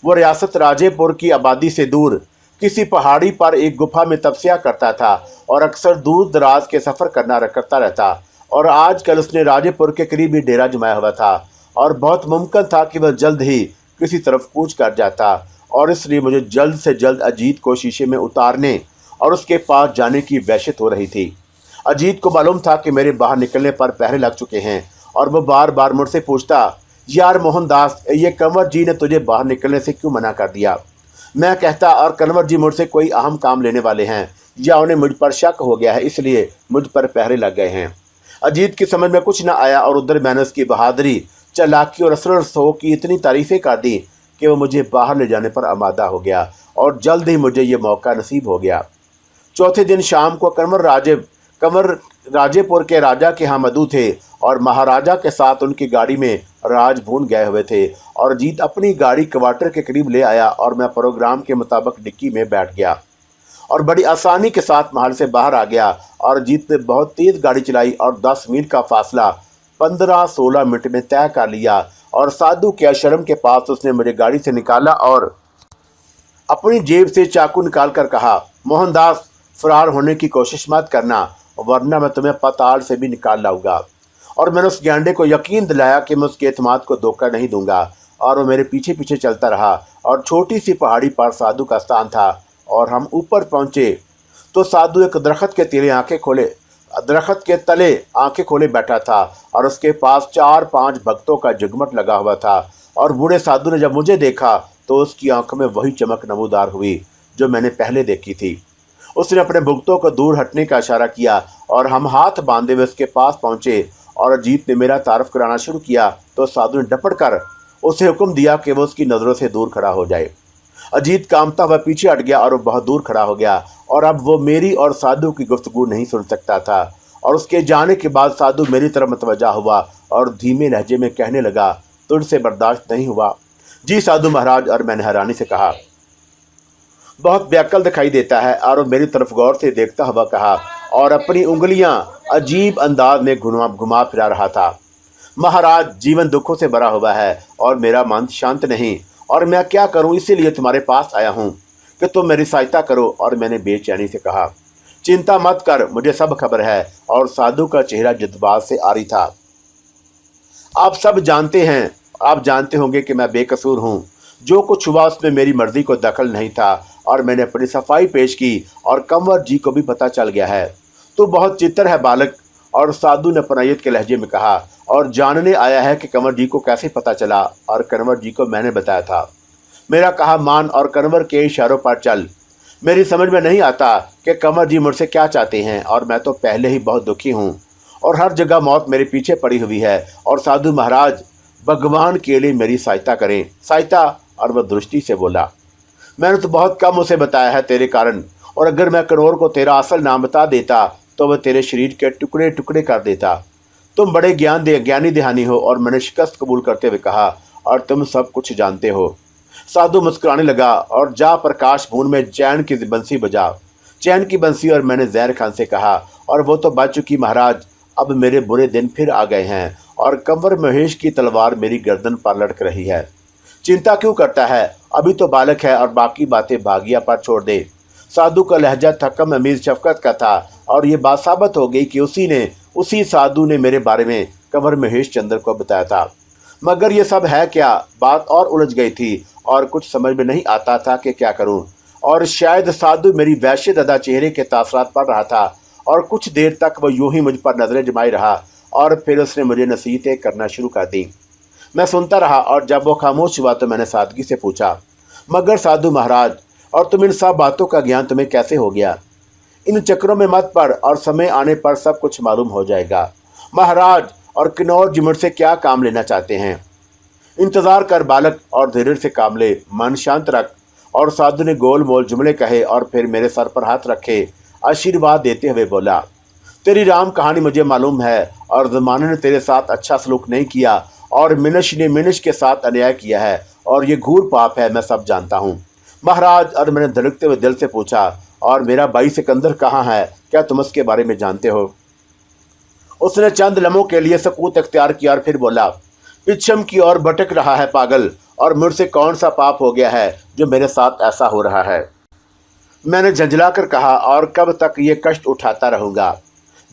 वो रियासत राजेपुर की आबादी से दूर किसी पहाड़ी पर एक गुफा में तपस्या करता था, और अक्सर दूर दराज के सफ़र करता रहता। और आजकल उसने राजेपुर के करीब ही डेरा जमाया हुआ था, और बहुत मुमकिन था कि वह जल्द ही किसी तरफ कूच कर जाता। और इसलिए मुझे जल्द से जल्द अजीत को शीशे में उतारने और उसके पास जाने की वहशत हो रही थी। अजीत को मालूम था कि मेरे बाहर निकलने पर पहरे लग चुके हैं, और वह बार बार मुझसे पूछता, यार मोहनदास, ये कंवर जी ने तुझे बाहर निकलने से क्यों मना कर दिया? मैं कहता, और कंवर जी मुझसे कोई अहम काम लेने वाले हैं, या उन्हें मुझ पर शक हो गया है, इसलिए मुझ पर पहरे लग गए हैं। अजीत की समझ में कुछ न आया, और उधर मैंने उसकी बहादुरी, चालाकी और असर रसूख की इतनी तारीफ़ें कर दी कि वो मुझे बाहर ले जाने पर आमादा हो गया, और जल्द ही मुझे ये मौका नसीब हो गया। चौथे दिन शाम को कंवर राजेपुर के राजा के यहाँ मधु थे, और महाराजा के साथ उनकी गाड़ी में राजभवन गए हुए थे। और अजीत अपनी गाड़ी क्वार्टर के करीब ले आया, और मैं प्रोग्राम के मुताबिक डिक्की में बैठ गया, और बड़ी आसानी के साथ महल से बाहर आ गया। और अजीत ने बहुत तेज़ गाड़ी चलाई, और 10 मील का फासला 15-16 मिनट में तय कर लिया। और साधु के आश्रम के पास उसने मुझे गाड़ी से निकाला, और अपनी जेब से चाकू निकाल कर कहा, मोहनदास, फरार होने की कोशिश मत करना, वरना मैं तुम्हें पाताल से भी निकाल लाऊंगा। और मैंने उस गैंडे को यकीन दिलाया कि मैं उसके एतमाद को धोखा नहीं दूंगा, और वो मेरे पीछे पीछे चलता रहा। और छोटी सी पहाड़ी पर साधु का स्थान था, और हम ऊपर पहुंचे तो साधु एक दरख्त के तले आंखें खोले बैठा था, और उसके पास 4-5 भक्तों का जगमट लगा हुआ था। और बूढ़े साधु ने जब मुझे देखा तो उसकी आंखों में वही चमक नमूदार हुई जो मैंने पहले देखी थी। उसने अपने भक्तों को दूर हटने का इशारा किया, और हम हाथ बांधे हुए उसके पास पहुंचे। और अजीत ने मेरा तारफ़ कराना शुरू किया, तो साधु ने डपट कर उसे हुक्म दिया कि वो उसकी नज़रों से दूर खड़ा हो जाए। अजीत कांपता हुआ पीछे हट गया, और वो बहुत दूर खड़ा हो गया, और अब वो मेरी और साधु की गुफ्तगू नहीं सुन सकता था। और उसके जाने के बाद साधु मेरी तरफ मतवज्जा हुआ, और धीमे लहजे में कहने लगा, तुझसे बर्दाश्त नहीं हुआ? जी साधु महाराज। और मैंने हैरानी से कहा, बहुत बेअक्ल दिखाई देता है। और वो मेरी तरफ गौर से देखता हुआ कहा, और अपनी उंगलियां अजीब अंदाज में घुमा फिरा रहा था, महाराज, जीवन दुखों से भरा हुआ है, और मेरा मन शांत नहीं, और मैं क्या करूं, इसीलिए तुम्हारे पास आया हूं कि तुम मेरी सहायता करो। और मैंने बेचैनी से कहा, चिंता मत कर, मुझे सब खबर है। और साधु का चेहरा जज्बात से आरी था। आप सब जानते हैं, आप जानते होंगे कि मैं बेकसूर हूं। जो कुछ हुआ उसमें मेरी मर्जी को दखल नहीं था और मैंने अपनी सफाई पेश की और कंवर जी को भी पता चल गया है। तू बहुत चित्तर है बालक। और साधु ने अपनायत के लहजे में कहा, और जानने आया है कि कंवर जी को कैसे पता चला। और कंवर जी को मैंने बताया था। मेरा कहा मान और कंवर के इशारों पर चल। मेरी समझ में नहीं आता कि कंवर जी मुझसे क्या चाहते हैं, और मैं तो पहले ही बहुत दुखी हूँ और हर जगह मौत मेरे पीछे पड़ी हुई है। और साधु महाराज भगवान के लिए मेरी सहायता करें, सहायता। और वह दृष्टि से बोला, मैंने तो बहुत कम उसे बताया है तेरे कारण, और अगर मैं कनौर को तेरा असल नाम बता देता तो वह तेरे शरीर के टुकड़े टुकड़े कर देता। तुम बड़े ज्ञानी दहानी हो। और मैंने शिकस्त कबूल करते हुए कहा, और तुम सब कुछ जानते हो। साधु मुस्कुराने लगा और जा प्रकाश भून में चैन की बंसी बजा। चैन की बंसी। और मैंने जहर खान से कहा, और वो तो बच चुकी महाराज, अब मेरे बुरे दिन फिर आ गए हैं और कंवर महेश की तलवार मेरी गर्दन पर लटक रही है। चिंता क्यों करता है, अभी तो बालक है और बाकी बातें भागिया पर छोड़ दे। साधु का लहजा थकम अमीर शफकत का था और ये बात साबित हो गई कि उसी साधु ने मेरे बारे में कंवर महेश चंद्र को बताया था। मगर ये सब है क्या, बात और उलझ गई थी और कुछ समझ में नहीं आता था कि क्या करूं। और शायद साधु मेरी वैश्य ददा चेहरे के तासरात पड़ रहा था और कुछ देर तक वह यूं ही मुझ पर नजरें जमाई रहा और फिर उसने मुझे नसीहतें करना शुरू कर दी। मैं सुनता रहा और जब वो खामोश हुआ तो मैंने सादगी से पूछा, मगर साधु महाराज, और तुम इन सब बातों का ज्ञान तुम्हें कैसे हो गया? इन चक्रों में मत पड़ और समय आने पर सब कुछ मालूम हो जाएगा। महाराज और किन्नौर जी मुझसे क्या काम लेना चाहते हैं? इंतजार कर बालक और धीरे से काम ले, मन शांत रख। और साधु ने गोल मोल जुमले कहे और फिर मेरे सर पर हाथ रखे आशीर्वाद देते हुए बोला, तेरी राम कहानी मुझे मालूम है और ज़माने ने तेरे साथ अच्छा सलूक नहीं किया और मिनश ने मिनश के साथ अन्याय किया है और ये घूर पाप है, मैं सब जानता हूँ महाराज। और मैंने धड़कते हुए दिल से पूछा, और मेरा भाई सिकंदर कहाँ है, क्या तुम उसके बारे में जानते हो? उसने चंद लम्हों के लिए सकूत अख्तियार किया और फिर बोला, पिछम की ओर भटक रहा है पागल, और मुझसे कौन सा पाप हो गया है जो मेरे साथ ऐसा हो रहा है? मैंने झंझलाकर कहा, और कब तक ये कष्ट उठाता रहूँगा?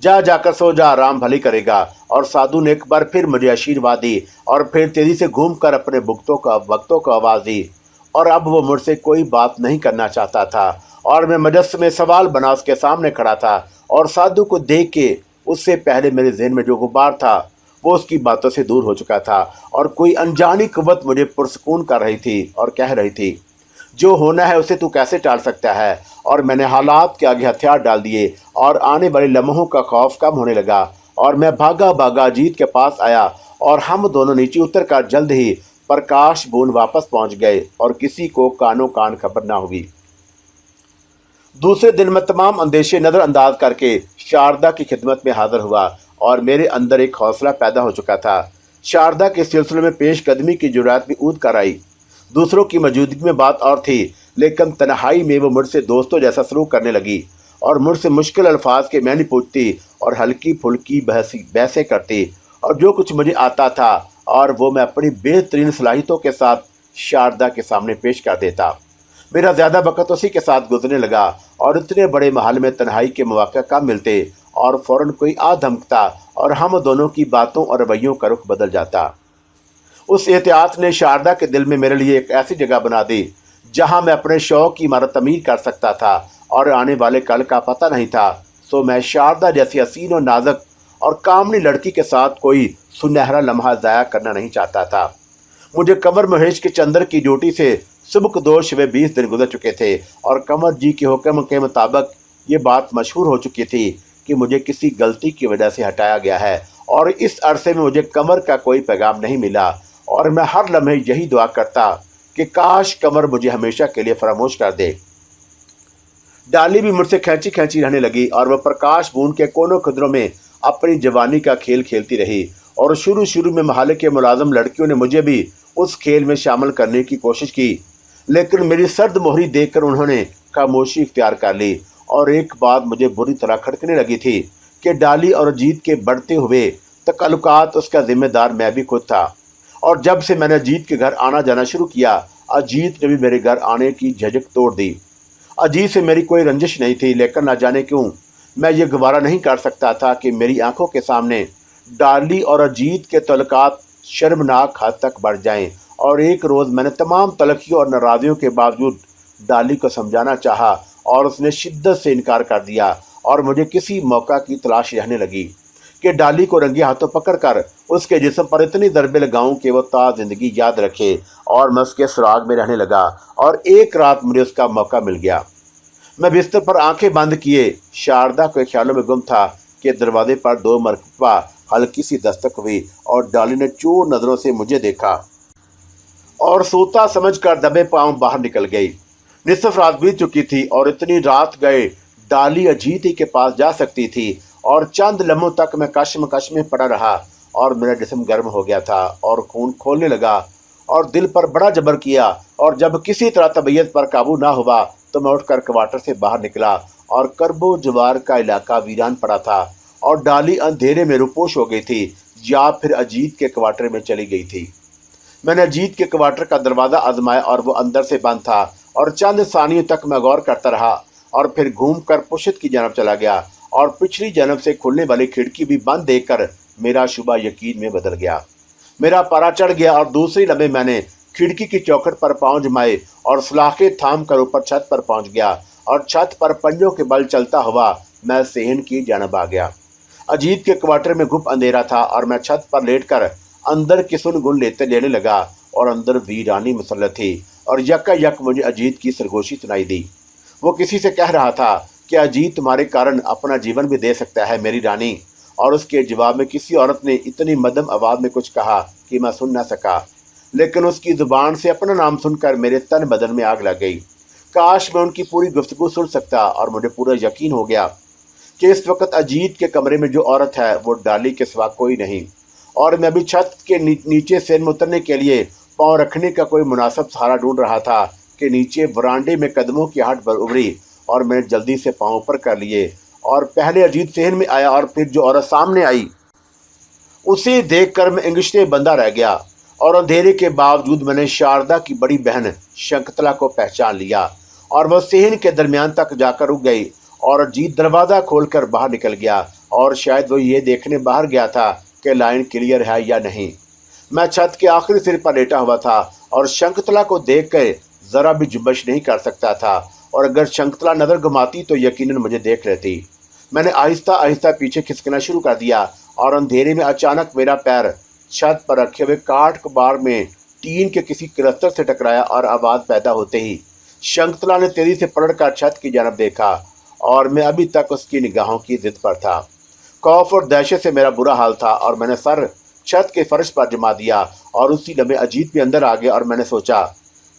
जाकर सो जा, आराम भली करेगा। और साधु ने एक बार फिर मुझे आशीर्वाद दी और फिर तेजी से घूमकर अपने वक्तों को आवाज़ दी। और अब वो मुझसे कोई बात नहीं करना चाहता था और मैं मजस में सवाल बना उसके सामने खड़ा था। और साधु को देख के उससे पहले मेरे जहन में जो गुबार था वो उसकी बातों से दूर हो चुका था और कोई अनजानी कुव्वत मुझे पुरसकून कर रही थी और कह रही थी, जो होना है उसे तू कैसे टाल सकता है? और मैंने हालात के आगे हथियार डाल दिए और आने वाले लम्हों का खौफ कम होने लगा और मैं भागा भागा अजीत के पास आया और हम दोनों नीचे उतर कर जल्द ही प्रकाश बून वापस पहुंच गए और किसी को कानों कान खबर ना हुई। दूसरे दिन मैं तमाम अंदेशे नज़रअंदाज करके शारदा की खिदमत में हाजिर हुआ और मेरे अंदर एक हौसला पैदा हो चुका था। शारदा के सिलसिले में पेश कदमी की जुरात भी ऊद कर आई। दूसरों की मौजूदगी में बात और थी, लेकिन तन्हाई में वो मुझसे दोस्तों जैसा सलूक करने लगी और मुझसे मुश्किल अल्फाज के मैंने पूछती और हल्की फुल्की बहसें करती और जो कुछ मुझे आता था और वो मैं अपनी बेहतरीन सलाहियतों के साथ शारदा के सामने पेश कर देता। मेरा ज़्यादा वक़्त उसी के साथ गुजरने लगा और इतने बड़े महल में तन्हाई के मौक़े कम मिलते और फ़ौरन कोई आ धमकता और हम दोनों की बातों और रवैयों का रुख बदल जाता। उस एहतियात ने शारदा के दिल में मेरे लिए एक ऐसी जगह बना दी जहां मैं अपने शौक़ की इमारत तमीर कर सकता था और आने वाले कल का पता नहीं था। सो मैं शारदा जैसी हसीन और नाजुक और कामनी लड़की के साथ कोई सुनहरा लम्हा ज़ाया करना नहीं चाहता था। मुझे कंवर महेश के चंद्र की ड्यूटी से सुबकदोश वे 20 दिन गुजर चुके थे और कंवर जी के हुक्म के मुताबिक ये बात मशहूर हो चुकी थी कि मुझे किसी गलती की वजह से हटाया गया है और इस अरसे में मुझे कंवर का कोई पैगाम नहीं मिला और मैं हर लम्हे यही दुआ करता कि काश कंवर मुझे हमेशा के लिए फरामोश कर दे। डाली भी मुझसे खैंची खैंची रहने लगी और वह प्रकाश बून के कोनों खदरों में अपनी जवानी का खेल खेलती रही और शुरू में महल के मुलाजम लड़कियों ने मुझे भी उस खेल में शामिल करने की कोशिश की, लेकिन मेरी सर्द मोहरी देखकर उन्होंने खामोशी इख्तियार कर ली। और एक बात मुझे बुरी तरह खटकने लगी थी कि डाली और अजीत के बढ़ते हुए तकल्लुकात उसका जिम्मेदार मैं भी खुद था। और जब से मैंने अजीत के घर आना जाना शुरू किया, अजीत ने भी मेरे घर आने की झिझक तोड़ दी। अजीत से मेरी कोई रंजिश नहीं थी, लेकिन न जाने क्यों मैं ये गवारा नहीं कर सकता था कि मेरी आंखों के सामने डाली और अजीत के तल्लुकात शर्मनाक हद तक बढ़ जाएं। और एक रोज़ मैंने तमाम तलखियों और नाराज़ियों के बावजूद डाली को समझाना चाहा और उसने शिद्दत से इनकार कर दिया, और मुझे किसी मौका की तलाश रहने लगी कि डाली को रंगे हाथों पकड़कर उसके जिस्म पर इतनी दरबे लगाऊं कि वो ता जिंदगी याद रखे, और मैं उसके सुराग में रहने लगा। और एक रात मुझे उसका मौका मिल गया। मैं बिस्तर पर आंखें बंद किए शारदा के ख्यालों में गुम था कि दरवाजे पर 2 मरतबा हल्की सी दस्तक हुई और डाली ने चोर नज़रों से मुझे देखा और सोता समझकर दबे पांव बाहर निकल गई। निसफ रात बीत चुकी थी और इतनी रात गए डाली अजीत ही के पास जा सकती थी, और चंद लम्हों तक मैं कशमकश में पड़ा रहा और मेरा जिस्म गर्म हो गया था और खून खोलने लगा और दिल पर बड़ा जबर किया। और जब किसी तरह तबीयत पर काबू ना हुआ तो मैं उठकर क्वार्टर से बाहर निकला और करबो जवार का इलाका वीरान पड़ा था और डाली अंधेरे में रुपोश हो गई थी या फिर अजीत के क्वार्टर में चली गई थी। मैंने अजीत के क्वार्टर का दरवाज़ा आजमाया और वो अंदर से बंद था, और चंद सानियों तक मैं गौर करता रहा और फिर घूमकर पुशत की जानब चला गया और पिछली जानब से खुलने वाली खिड़की भी बंद देखकर मेरा शुबा यकीन में बदल गया। मेरा पारा चढ़ गया और दूसरी लम्हे मैंने खिड़की की चौखट पर पांव जमाए और सलाखें थाम कर ऊपर छत पर पहुंच गया, और छत पर पंजों के बल चलता हुआ मैं सेहन की जानब आ गया। अजीत के क्वार्टर में गुप अंधेरा था और मैं छत पर लेटकर अंदर की सुन गुन लेने लगा, और अंदर वीरानी मुसल्लत थी और यकायक मुझे अजीत की सरगोशी सुनाई दी। वो किसी से कह रहा था कि अजीत तुम्हारे कारण अपना जीवन भी दे सकता है मेरी रानी, और उसके जवाब में किसी औरत ने इतनी मध्यम आवाज़ में कुछ कहा कि मैं सुन न सका, लेकिन उसकी ज़ुबान से अपना नाम सुनकर मेरे तन बदन में आग लग गई। काश मैं उनकी पूरी गुफ्तगू सुन सकता, और मुझे पूरा यकीन हो गया कि इस वक्त अजीत के कमरे में जो औरत है वो डाली के सिवा कोई नहीं, और मैं अभी छत के नीचे से उतरने के लिए पाँव रखने का कोई मुनासिब सहारा ढूंढ रहा था कि नीचे वरांडे में कदमों की आहट पर उभरी, और मैंने जल्दी से पाँव ऊपर कर लिए और पहले अजीत सेहन में आया और फिर जो औरत सामने आई उसे देखकर मैं इंगिश्ते बंदा रह गया। और अंधेरे के बावजूद मैंने शारदा की बड़ी बहन शंकुतला को पहचान लिया, और वह सेहन के दरमियान तक जाकर रुक गई और अजीत दरवाज़ा खोलकर बाहर निकल गया, और शायद वो ये देखने बाहर गया था कि लाइन क्लियर है या नहीं। मैं छत के आखिरी सिर पर लेटा हुआ था और शंकुतला को देख कर ज़रा भी जुम्बश नहीं कर सकता था, और अगर शंकुतला नज़र घुमाती तो यकीनन मुझे देख लेती। मैंने आहिस्ता आहिस्ता पीछे खिसकना शुरू कर दिया, और अंधेरे में अचानक मेरा पैर छत पर रखे हुए काठ कबाड़ में टीन के किसी क्लस्टर से टकराया, और आवाज़ पैदा होते ही शंकुतला ने तेजी से पलटकर छत की जानब देखा, और मैं अभी तक उसकी निगाहों की जिद पर था। खौफ और दहशत से मेरा बुरा हाल था, और मैंने सर छत के फर्श पर जमा दिया, और उसी लम्हे अजीत भी अंदर आ गया। और मैंने सोचा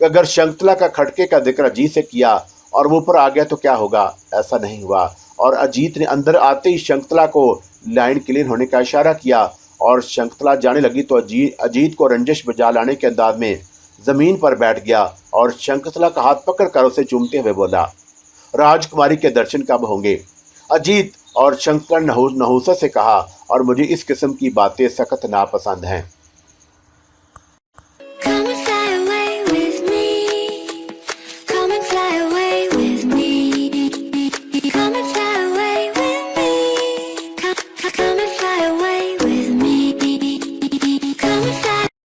कि अगर शंकुतला का खटके का जिक्र अजीत से किया और वो ऊपर आ गया तो क्या होगा। ऐसा नहीं हुआ, और अजीत ने अंदर आते ही शंकुतला को लाइन क्लियर होने का इशारा किया, और शंकुतला जाने लगी तो अजीत को रंजिश बजा लाने के अंदाज में ज़मीन पर बैठ गया और शंकुतला का हाथ पकड़कर उसे चूमते हुए बोला, राजकुमारी के दर्शन कब होंगे। अजीत और शंकुतला ने नहुसत से कहा, और मुझे इस किस्म की बातें सख्त नापसंद हैं।